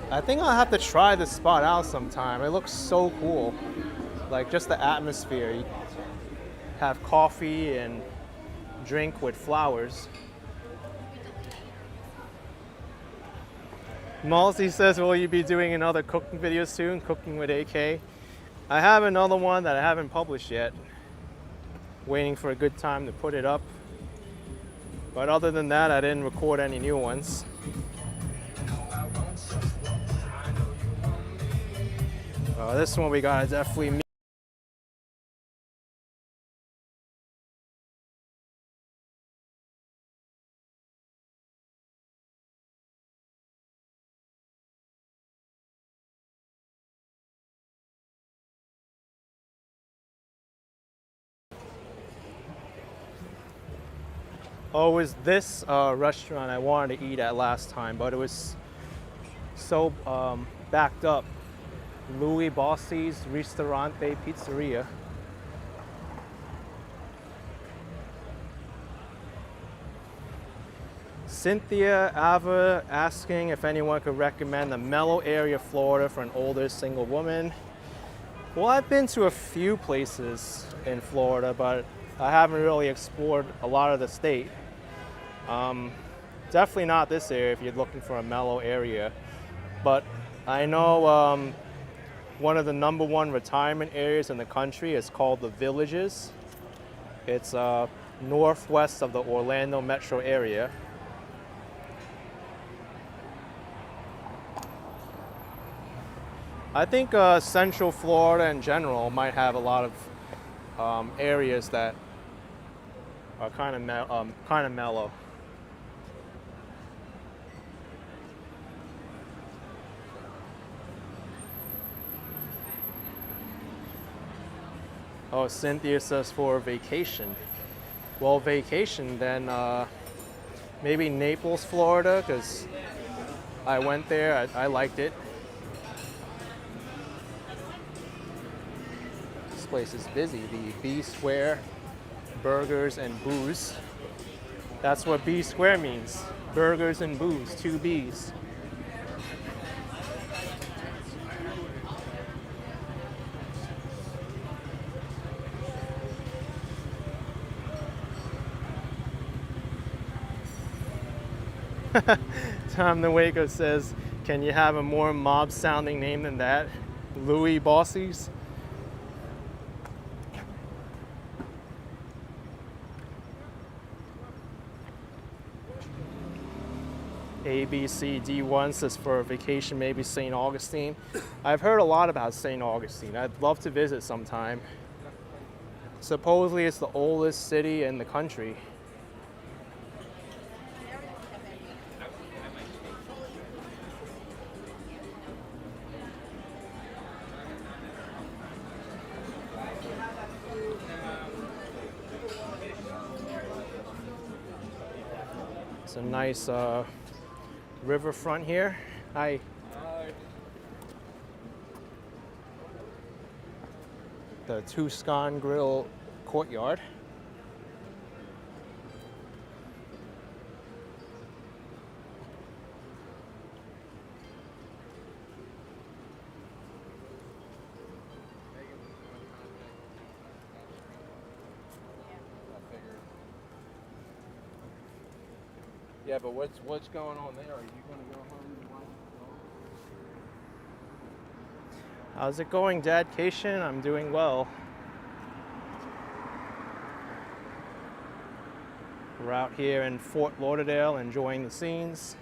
I think I'll have to try this spot out sometime. It looks so cool. Like just the atmosphere. You have coffee and drink with flowers. Malsey says, will you be doing another cooking video soon? Cooking with AK. I have another one that I haven't published yet. Waiting for a good time to put it up. But other than that, I didn't record any new ones. This one we gotta definitely meet. Oh, it was this restaurant I wanted to eat at last time, but it was so backed up. Louis Bossi's Ristorante Pizzeria. Cynthia Ava asking if anyone could recommend the Mellow area of Florida for an older single woman. Well, I've been to a few places in Florida, but I haven't really explored a lot of the state. Definitely not this area if you're looking for a mellow area. But I know one of the #1 retirement areas in the country is called the Villages. It's northwest of the Orlando metro area. I think Central Florida in general might have a lot of areas that are kind of mellow. Oh, Cynthia says for vacation. Well, vacation then maybe Naples, Florida, because I went there. I liked it. This place is busy. The B Square Burgers and Booze. That's what B Square means. Burgers and booze, 2 B's. Tom the Waco says, can you have a more mob sounding name than that? Louis Bossies? ABCD1 says for vacation, maybe St. Augustine. I've heard a lot about St. Augustine. I'd love to visit sometime. Supposedly it's the oldest city in the country. It's a nice riverfront here. Hi. The Tuscan Grill courtyard. Yeah, but what's going on there? Are you going to go home and watch the How's it going, Dadcation? I'm doing well. We're out here in Fort Lauderdale enjoying the scenes.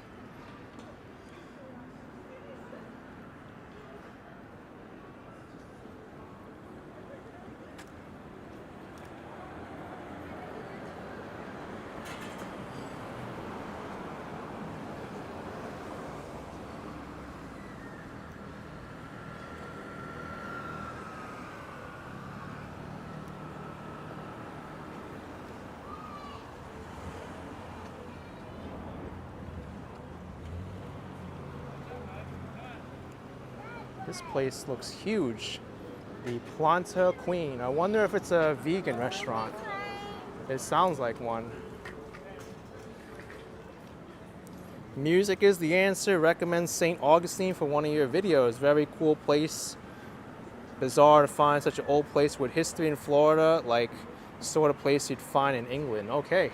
This place looks huge. The Planta Queen. I wonder if it's a vegan restaurant. It sounds like one. Music is the answer. Recommend St. Augustine for one of your videos. Very cool place. Bizarre to find such an old place with history in Florida, like sort of place you'd find in England. Okay.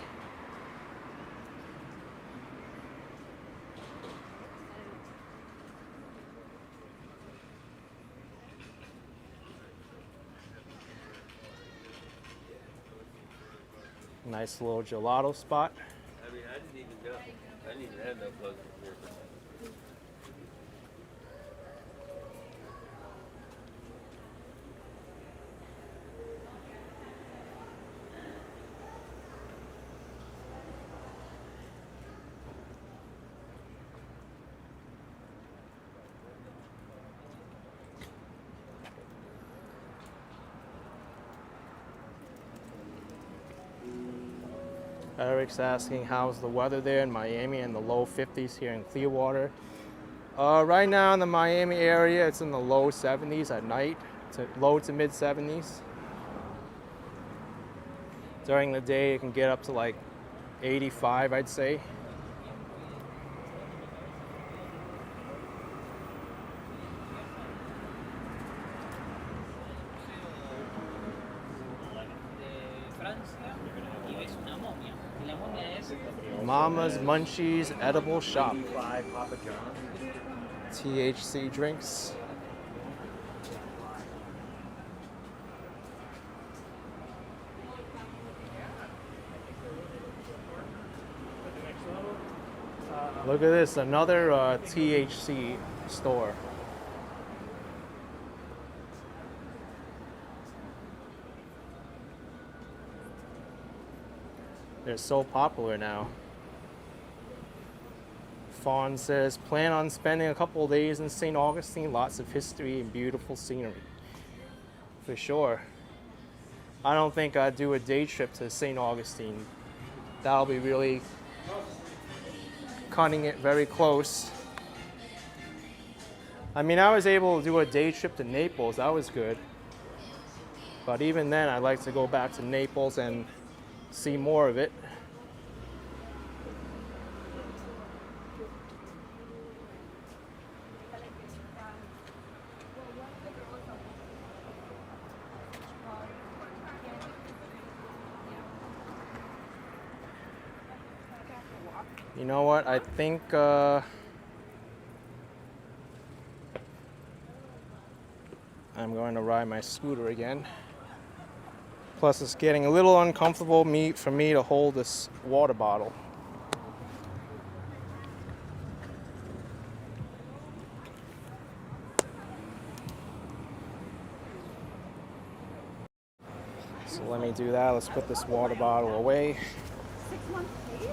Nice little gelato spot. I mean, I didn't even go. I didn't even have no clothes here. Eric's asking how's the weather there in Miami in the low 50s here in Clearwater. Right now in the Miami area, it's in the low 70s at night, low to mid 70s. During the day, it can get up to like 85, I'd say. Mama's Munchies Edible Shop. THC drinks. Look at this, another THC store. They're so popular now. Fawn says, plan on spending a couple of days in St. Augustine. Lots of history and beautiful scenery. For sure. I don't think I'd do a day trip to St. Augustine. That'll be really cutting it very close. I mean, I was able to do a day trip to Naples. That was good. But even then, I'd like to go back to Naples and see more of it. You know what? I think I'm going to ride my scooter again. Plus, it's getting a little uncomfortable for me to hold this water bottle. So let me do that. Let's put this water bottle away. 6 months paid?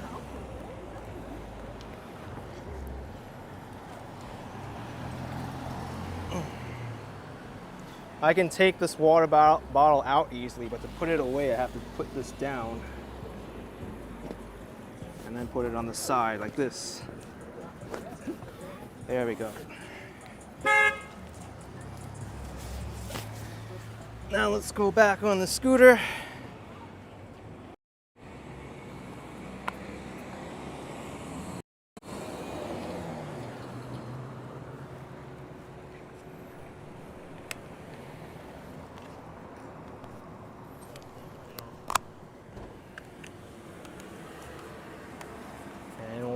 Okay. I can take this water bottle out easily, but to put it away, I have to put this down and then put it on the side like this. There we go. Now let's go back on the scooter.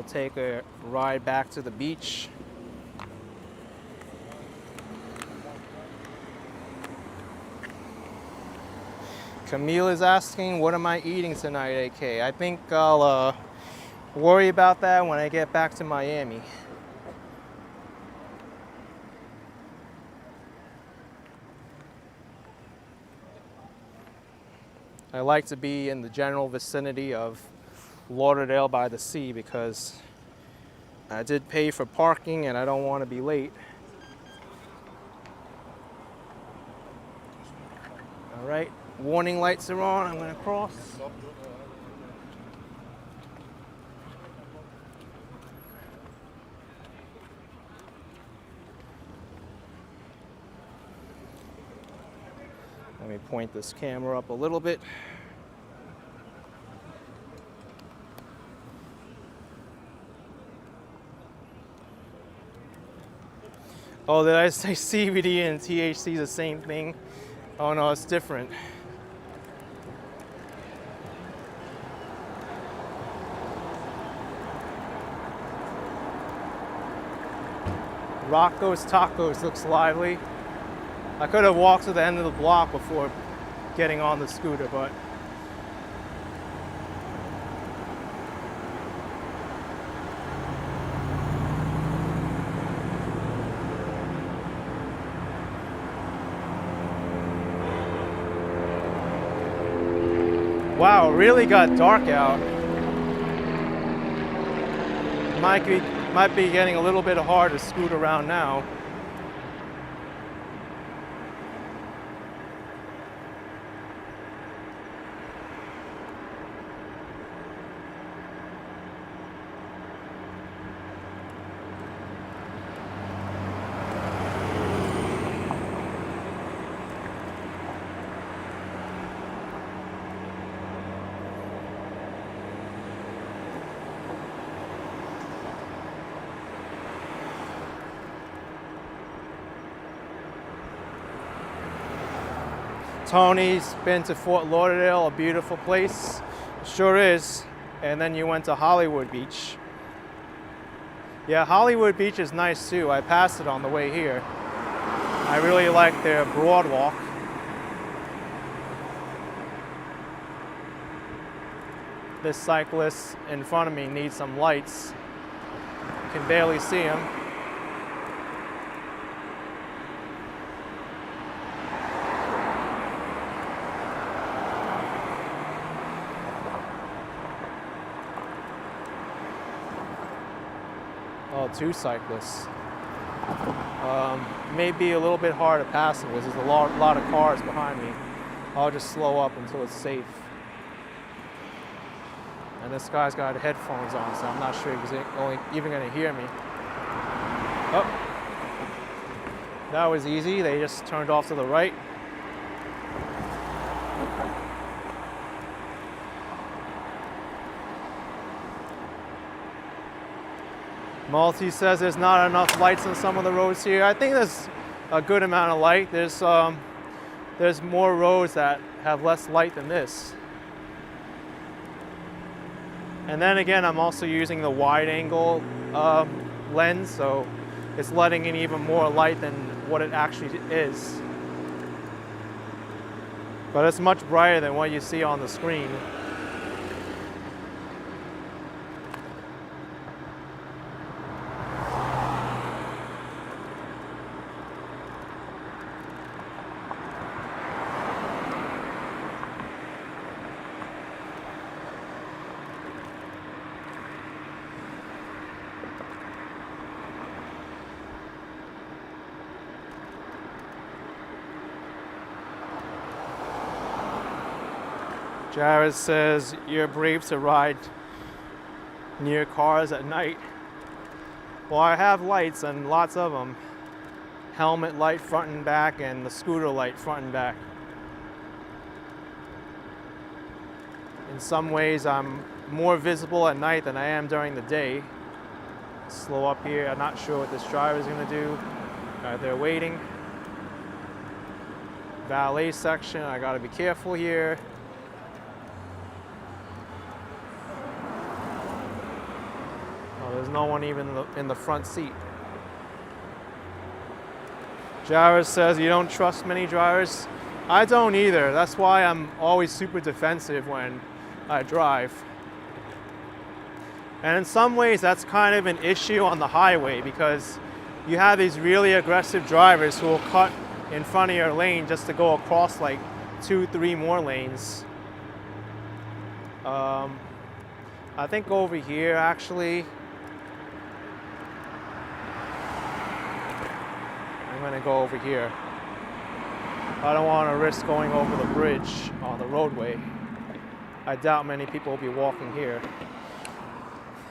Take a ride back to the beach. Camille is asking, what am I eating tonight, AK? I think I'll worry about that when I get back to Miami. I like to be in the general vicinity of Lauderdale-by-the-Sea because I did pay for parking and I don't want to be late. All right, warning lights are on. I'm going to cross. Let me point this camera up a little bit. Oh, did I say CBD and THC is the same thing? Oh no, it's different. Rocco's Tacos looks lively. I could have walked to the end of the block before getting on the scooter, but wow, it really got dark out. Might be getting a little bit hard to scoot around now. Tony's been to Fort Lauderdale, a beautiful place. Sure is. And then you went to Hollywood Beach. Yeah, Hollywood Beach is nice too. I passed it on the way here. I really like their boardwalk. This cyclist in front of me needs some lights. can barely see him. Oh, two cyclists. Maybe a little bit hard to pass him because there's a lot of cars behind me. I'll just slow up until it's safe. And this guy's got headphones on, so I'm not sure if he's even going to hear me. Oh, that was easy. They just turned off to the right. Malty says there's not enough lights on some of the roads here. I think there's a good amount of light. There's more roads that have less light than this. And then again, I'm also using the wide angle lens, so it's letting in even more light than what it actually is. But it's much brighter than what you see on the screen. Jared says you're brave to ride near cars at night. Well, I have lights and lots of them. Helmet light front and back and the scooter light front and back. In some ways, I'm more visible at night than I am during the day. Slow up here. I'm not sure what this driver is going to do. All right, they're waiting. Valet section. I got to be careful here. There's no one even in the front seat. Jared says you don't trust many drivers. I don't either. That's why I'm always super defensive when I drive. And in some ways, that's kind of an issue on the highway because you have these really aggressive drivers who will cut in front of your lane just to go across like 2-3 more lanes. I think over here actually, I'm going to go over here. I don't want to risk going over the bridge on the roadway. I doubt many people will be walking here.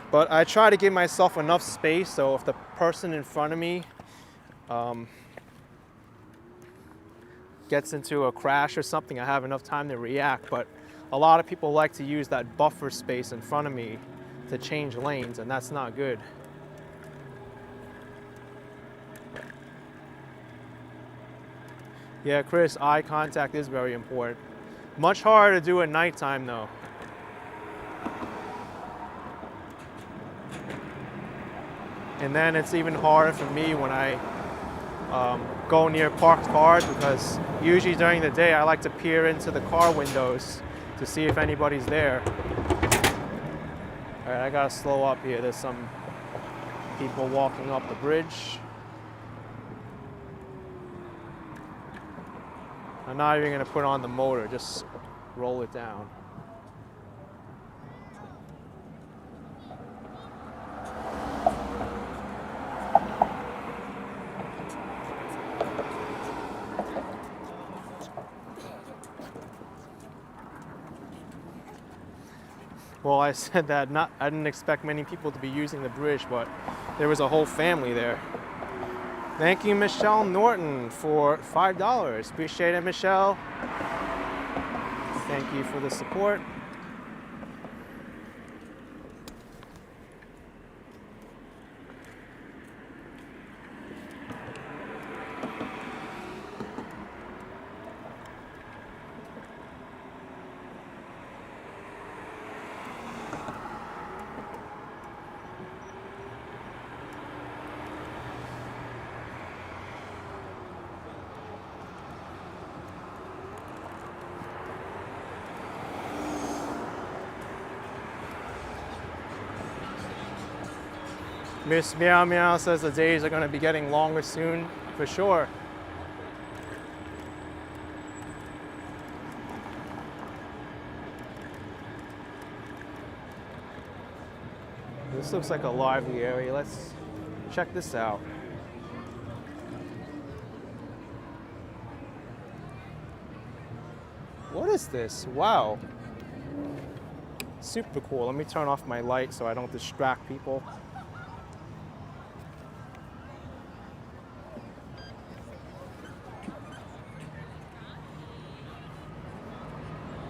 But I try to give myself enough space so if the person in front of me gets into a crash or something, I have enough time to react. But a lot of people like to use that buffer space in front of me to change lanes, and that's not good. Yeah, Chris, eye contact is very important. Much harder to do at nighttime though. And then it's even harder for me when I go near parked cars because usually during the day I like to peer into the car windows to see if anybody's there. All right, I gotta slow up here. There's some people walking up the bridge. I'm not even gonna put on the motor, just roll it down. Well, I said that I didn't expect many people to be using the bridge, but there was a whole family there. Thank you, Michelle Norton, for $5. Appreciate it, Michelle. Thank you for the support. Miss Meow Meow says the days are going to be getting longer soon, for sure. This looks like a lively area. Let's check this out. What is this? Wow. Super cool. Let me turn off my light so I don't distract people.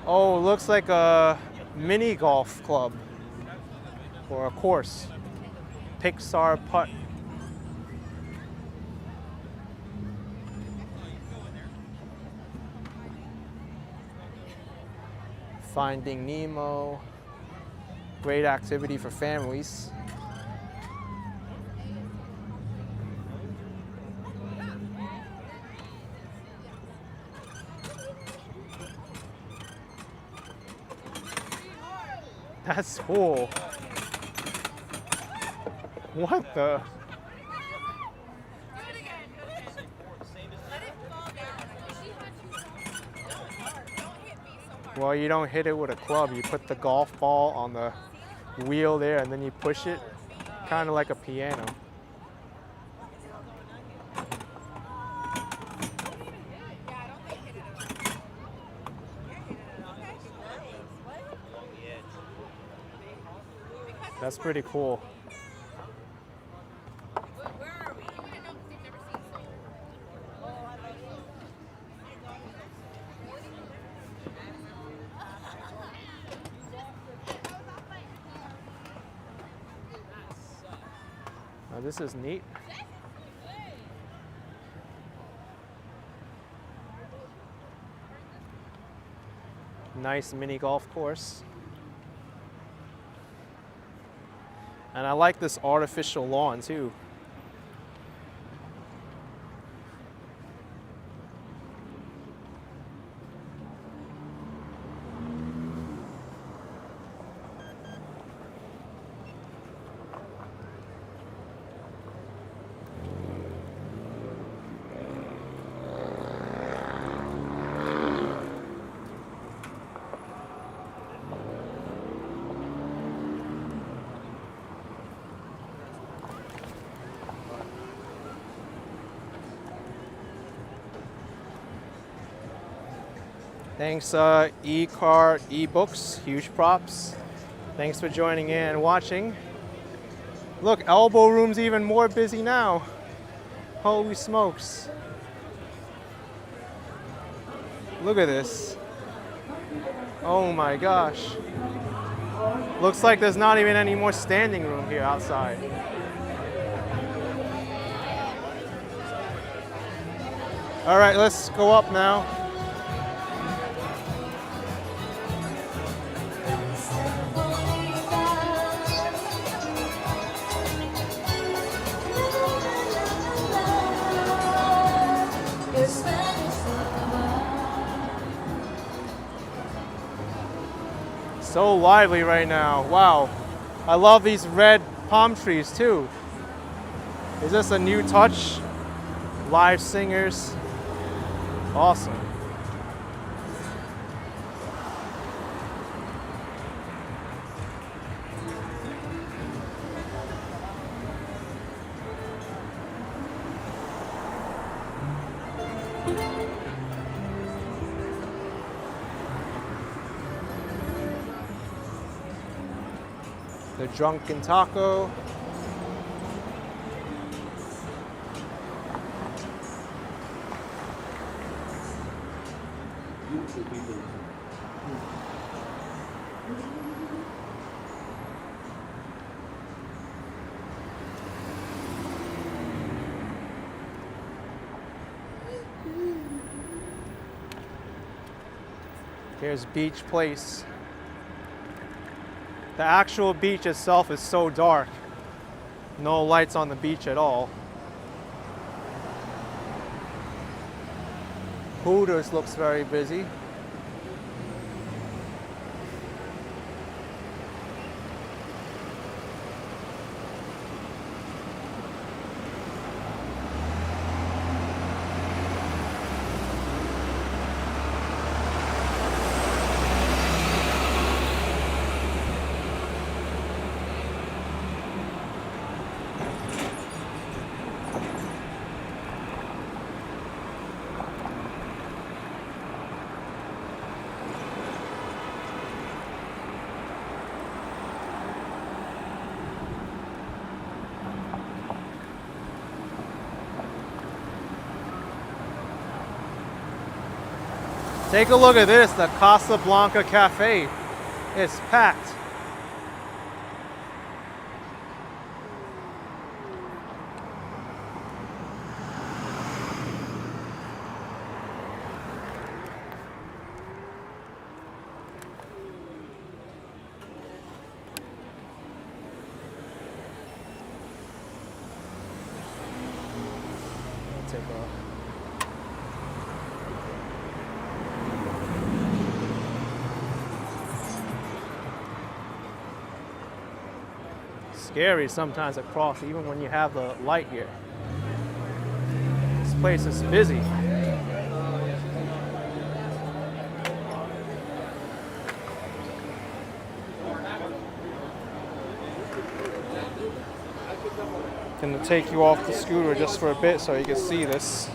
Oh, looks like a mini golf club or a course. Pixar putt. Finding Nemo. Great activity for families. That's cool. What the? Well, you don't hit it with a club. You put the golf ball on the wheel there and then you push it, kind of like a piano. That's pretty cool. Now this is neat. Nice mini golf course. And I like this artificial lawn too. Thanks, e-car, e-books, huge props. Thanks for joining in and watching. Look, Elbow Room's even more busy now. Holy smokes. Look at this. Oh my gosh. Looks like there's not even any more standing room here outside. All right, let's go up now. So lively right now. Wow. I love these red palm trees too. Is this a new touch? Live singers. Awesome. The Drunken Taco. Here's Beach Place. The actual beach itself is so dark. No lights on the beach at all. Hooters looks very busy. Take a look at this, the Casablanca Cafe. It's packed. Take off. Scary sometimes to cross, even when you have the light here. This place is busy. Gonna take you off the scooter just for a bit so you can see this.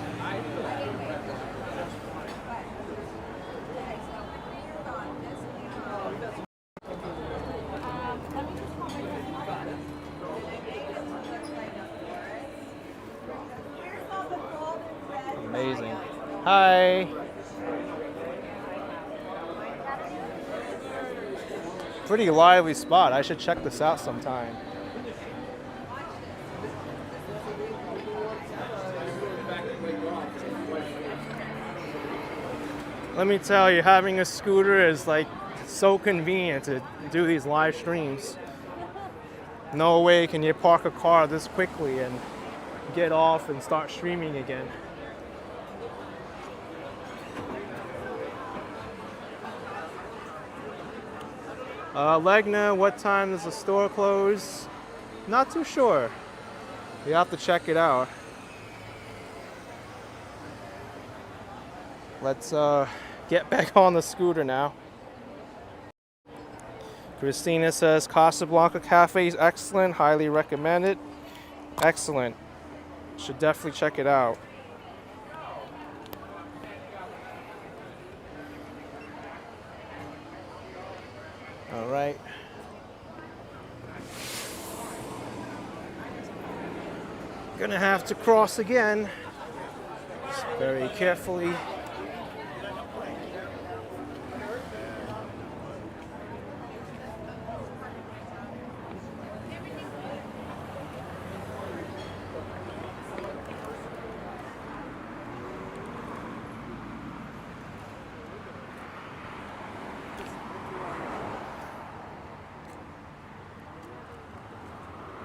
Amazing. Hi. Pretty lively spot. I should check this out sometime. Let me tell you, having a scooter is like so convenient to do these live streams. No way can you park a car this quickly and get off and start streaming again. Legna, what time does the store close? Not too sure. You have to check it out. Let's get back on the scooter now. Christina says Casablanca Cafe is excellent, highly recommend it. Excellent. Should definitely check it out. All right. Gonna have to cross again. Just very carefully.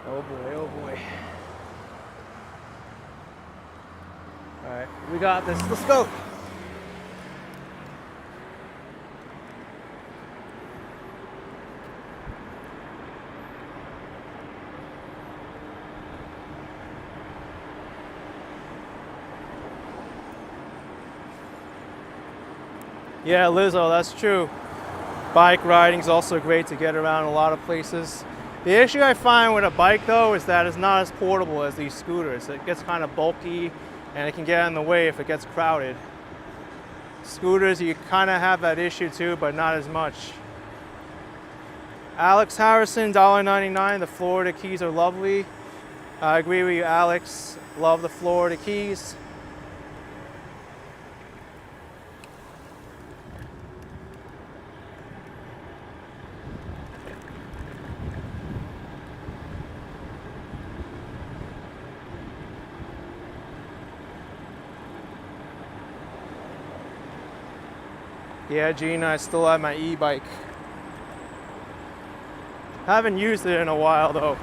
Oh boy, oh boy. All right, we got this. Let's go. Yeah, Lizzo, that's true. Bike riding is also great to get around a lot of places. The issue I find with a bike though is that it's not as portable as these scooters. It gets kind of bulky and it can get in the way if it gets crowded. Scooters, you kind of have that issue too, but not as much. Alex Harrison, $1.99. The Florida Keys are lovely. I agree with you, Alex. Love the Florida Keys. Yeah, Gina, I still have my e-bike. Haven't used it in a while though.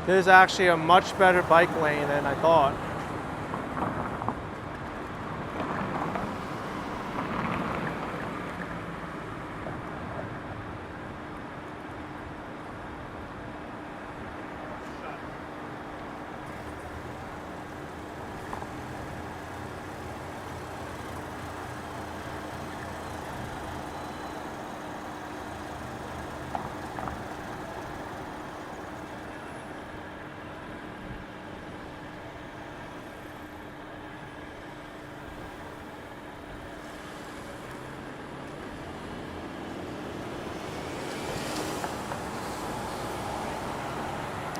There's actually a much better bike lane than I thought.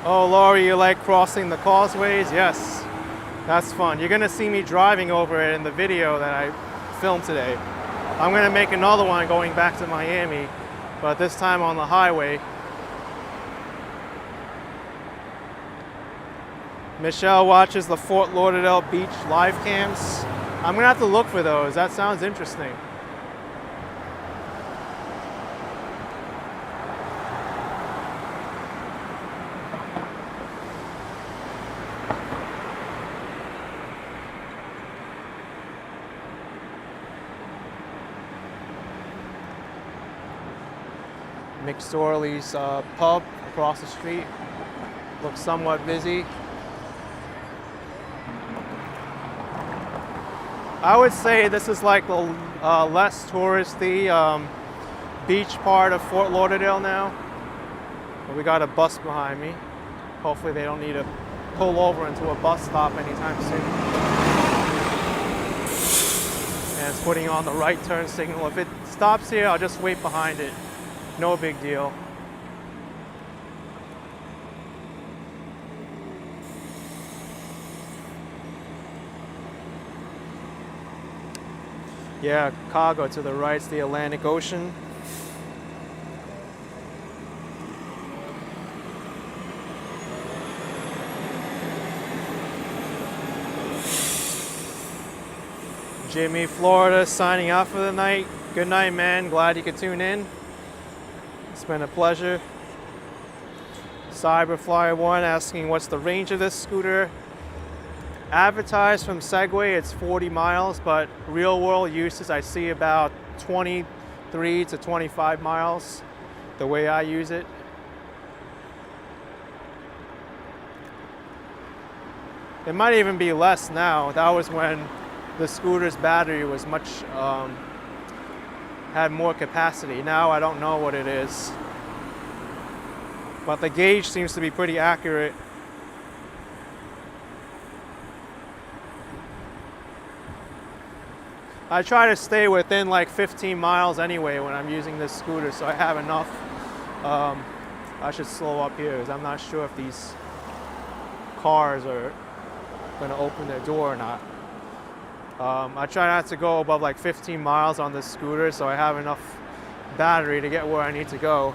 Oh, Laurie, you like crossing the causeways? Yes, that's fun. You're gonna see me driving over it in the video that I filmed today. I'm gonna make another one going back to Miami, but this time on the highway. Michelle watches the Fort Lauderdale beach live cams. I'm gonna have to look for those. That sounds interesting. McSorley's pub across the street looks somewhat busy. I would say this is like the less touristy beach part of Fort Lauderdale now. But we got a bus behind me. Hopefully they don't need to pull over into a bus stop anytime soon. And it's putting on the right turn signal. If it stops here, I'll just wait behind it. No big deal. Yeah, cargo to the right's the Atlantic Ocean. Jimmy, Florida, signing out for the night. Good night, man. Glad you could tune in. It's been a pleasure. Cyberfly1 asking what's the range of this scooter. Advertised from Segway, it's 40 miles, but real world uses I see about 23 to 25 miles the way I use it. It might even be less now. That was when the scooter's battery was much had more capacity. Now I don't know what it is, but the gauge seems to be pretty accurate. I try to stay within like 15 miles anyway when I'm using this scooter, so I have enough. I should slow up here because I'm not sure if these cars are going to open their door or not. I try not to go above like 15 miles on this scooter, so I have enough battery to get where I need to go.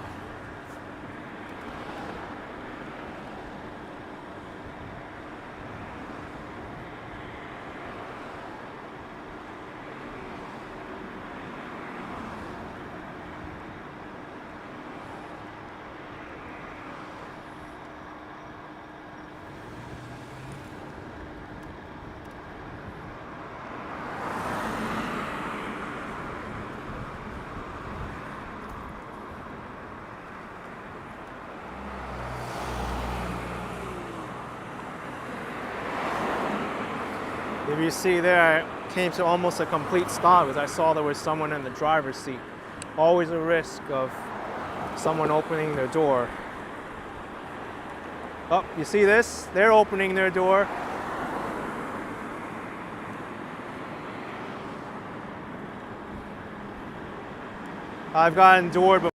If you see there, I came to almost a complete stop because I saw there was someone in the driver's seat. Always a risk of someone opening their door. Oh, you see this? They're opening their door. I've gotten doored before.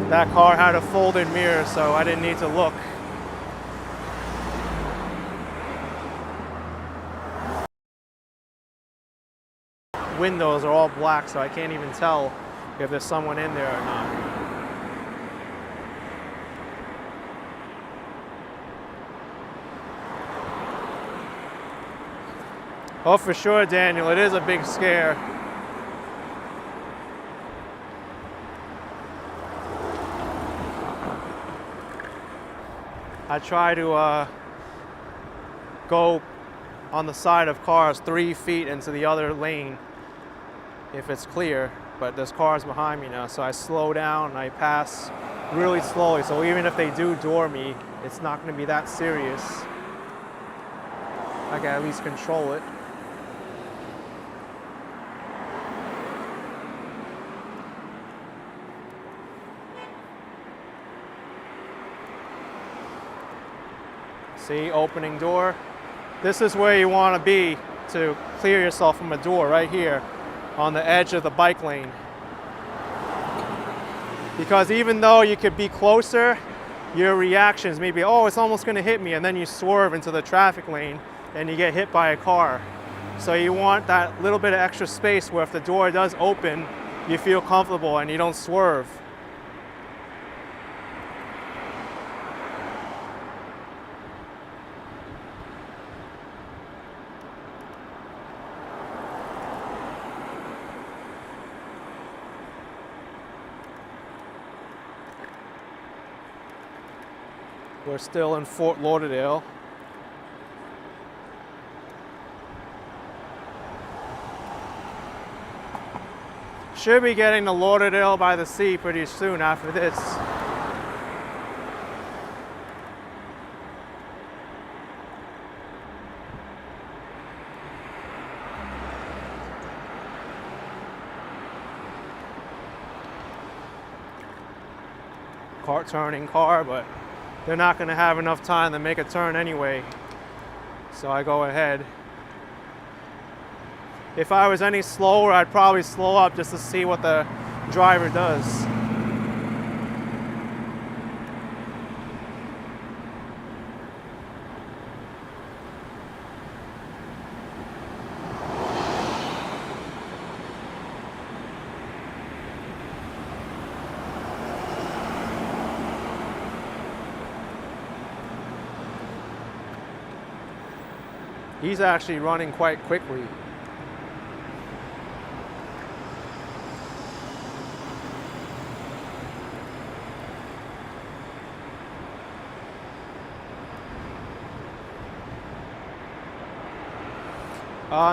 That car had a folded mirror, so I didn't need to look. Windows are all black, so I can't even tell if there's someone in there or not. Oh, for sure, Daniel, it is a big scare. I try to go on the side of cars 3 feet into the other lane if it's clear, but there's cars behind me now, so I slow down and I pass really slowly, so even if they do door me, it's not going to be that serious. I can at least control it. See, opening door. This is where you want to be to clear yourself from a door, right here on the edge of the bike lane. Because even though you could be closer, your reactions may be, oh, it's almost going to hit me, and then you swerve into the traffic lane and you get hit by a car. So you want that little bit of extra space where if the door does open, you feel comfortable and you don't swerve. We're still in Fort Lauderdale. Should be getting to Lauderdale-by-the-Sea pretty soon after this. Turning car, but they're not going to have enough time to make a turn anyway. So I go ahead. If I was any slower, I'd probably slow up just to see what the driver does. He's actually running quite quickly.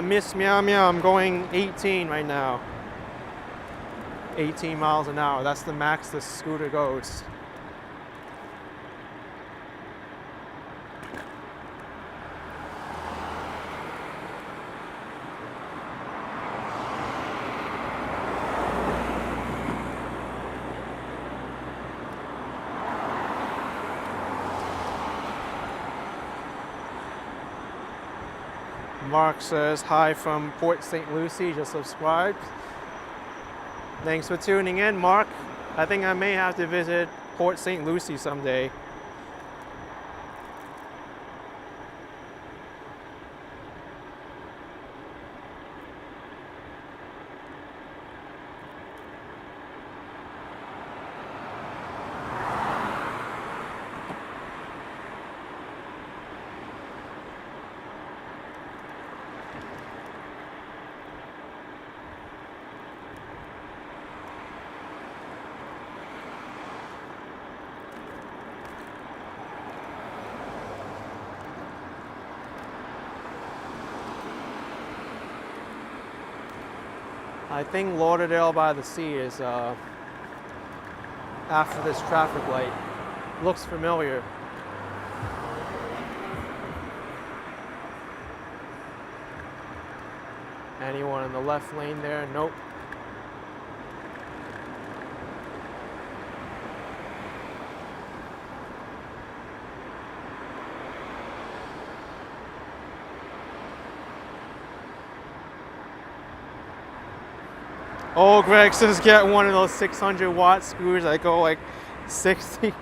Miss Meow Meow, I'm going 18 right now. 18 miles an hour, that's the max the scooter goes. Mark says, hi from Port St. Lucie, just subscribed. Thanks for tuning in, Mark. I think I may have to visit Port St. Lucie someday. I think Lauderdale-by-the-Sea is after this traffic light. Looks familiar. Anyone in the left lane there? Nope. Oh, Greg says get one of those 600-watt scooters that go like 60.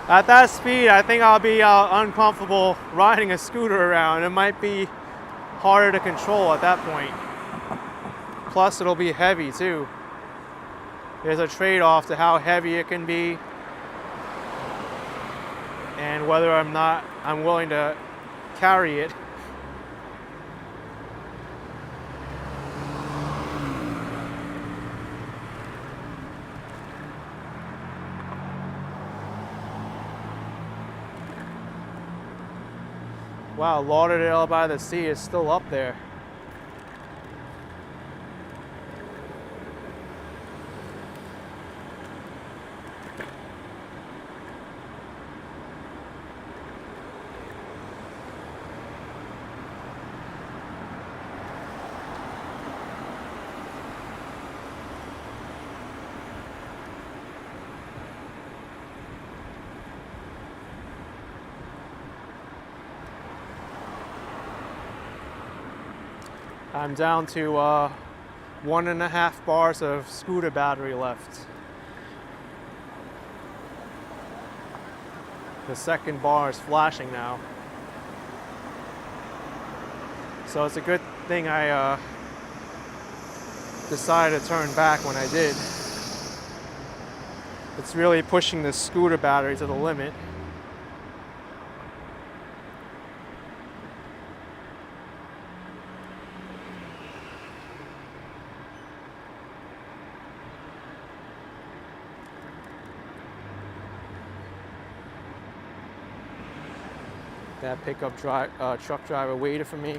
At that speed, I think I'll be uncomfortable riding a scooter around. It might be harder to control at that point. Plus, it'll be heavy too. There's a trade-off to how heavy it can be and whether I'm willing to carry it. Wow, Lauderdale-by-the-Sea is still up there. I'm down to 1.5 bars of scooter battery left. The second bar is flashing now. So it's a good thing I decided to turn back when I did. It's really pushing the scooter battery to the limit. That truck driver waited for me.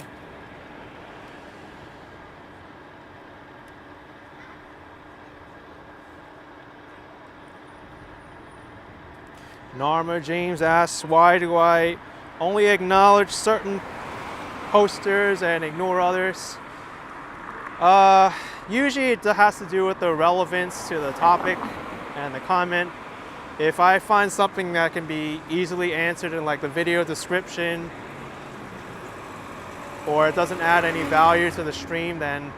Norma James asks, why do I only acknowledge certain posters and ignore others? Usually it has to do with the relevance to the topic and the comment. If I find something that can be easily answered in like the video description, or it doesn't add any value to the stream, then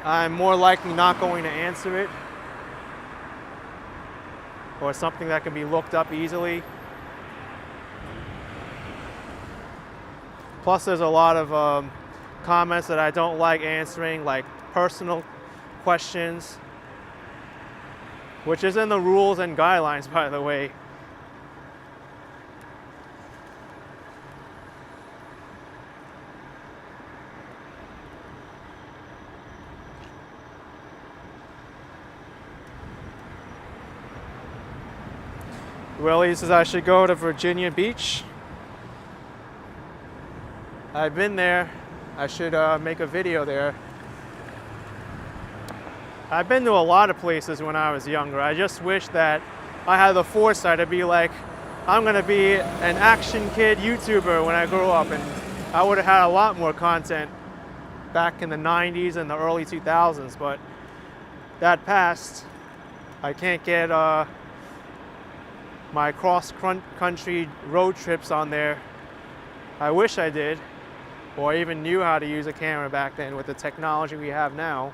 I'm more likely not going to answer it. Or something that can be looked up easily. Plus there's a lot of comments that I don't like answering, like personal questions, which is in the rules and guidelines, by the way. Willie says I should go to Virginia Beach. I've been there. I should make a video there. I've been to a lot of places when I was younger. I just wish that I had the foresight to be like, I'm gonna be an action kid YouTuber when I grow up, and I would have had a lot more content back in the 90s and the early 2000s, but that passed. I can't get my cross-country road trips on there. I wish I did, or even knew how to use a camera back then with the technology we have now.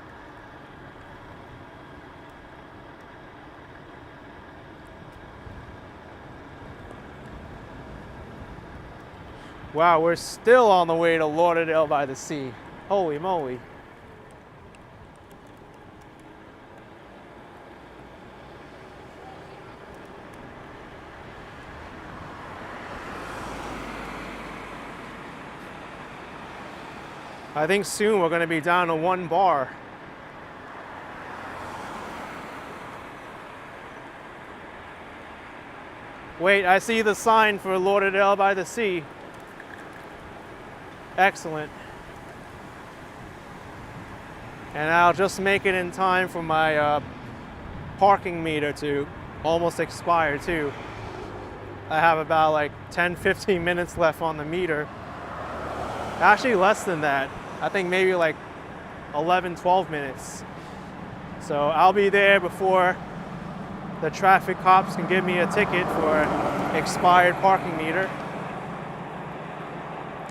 Wow, we're still on the way to Lauderdale-by-the-Sea. Holy moly. I think soon we're going to be down to one bar. Wait, I see the sign for Lauderdale-by-the-Sea. Excellent. And I'll just make it in time for my parking meter to almost expire too. I have about like 10-15 minutes left on the meter. Actually less than that. I think maybe like 11-12 minutes. So I'll be there before the traffic cops can give me a ticket for expired parking meter.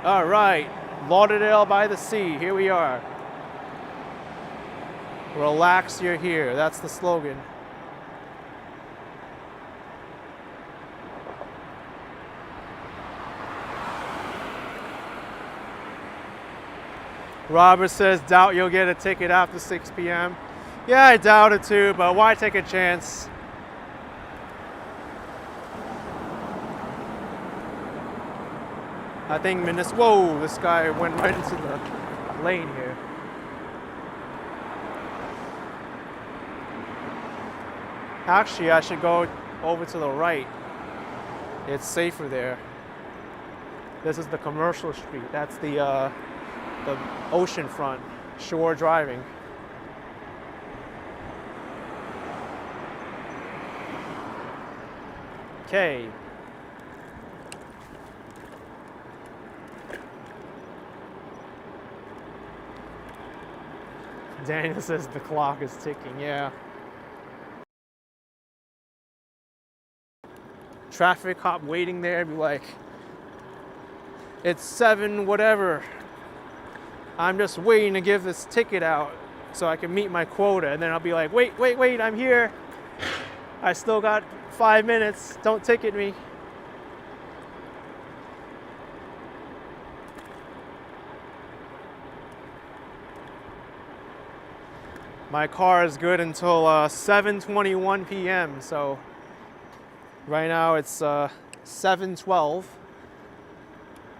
All right, Lauderdale-by-the-Sea, here we are. Relax, you're here, that's the slogan. Robert says, doubt you'll get a ticket after 6 p.m. Yeah, I doubt it too, but why take a chance? I think whoa, this guy went right into the lane here. Actually, I should go over to the right. It's safer there. This is the commercial street. That's the oceanfront, shore driving. Okay. Daniel says the clock is ticking, yeah. Traffic cop waiting there, be like, it's 7 whatever. I'm just waiting to give this ticket out so I can meet my quota. And then I'll be like, wait, I'm here. I still got 5 minutes, don't ticket me. My car is good until 7:21 p.m. So right now it's 7:12.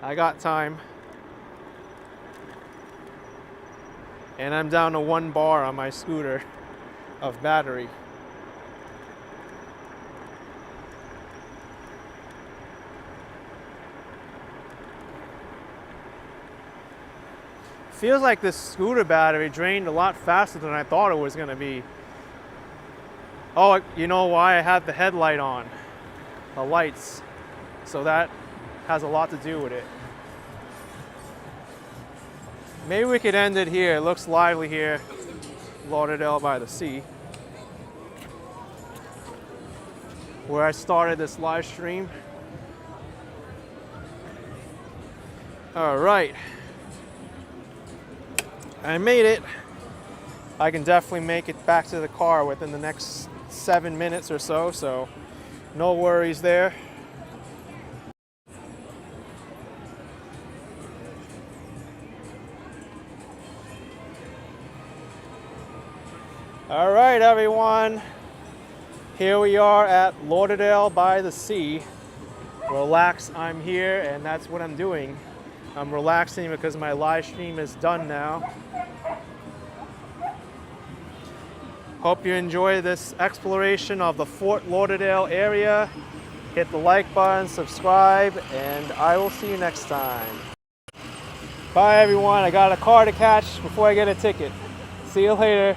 I got time. And I'm down to 1 bar on my scooter of battery. Feels like this scooter battery drained a lot faster than I thought it was gonna be. Oh, you know why? I had the headlight on, the lights. So that has a lot to do with it. Maybe we could end it here. It looks lively here, Lauderdale-by-the-Sea, where I started this live stream. All right. I made it. I can definitely make it back to the car within the next 7 minutes or so, so no worries there. All right, everyone. Here we are at Lauderdale-by-the-Sea. Relax, I'm here, and that's what I'm doing. I'm relaxing because my live stream is done now. Hope you enjoy this exploration of the Fort Lauderdale area. Hit the like button, subscribe, and I will see you next time. Bye, everyone. I got a car to catch before I get a ticket. See you later.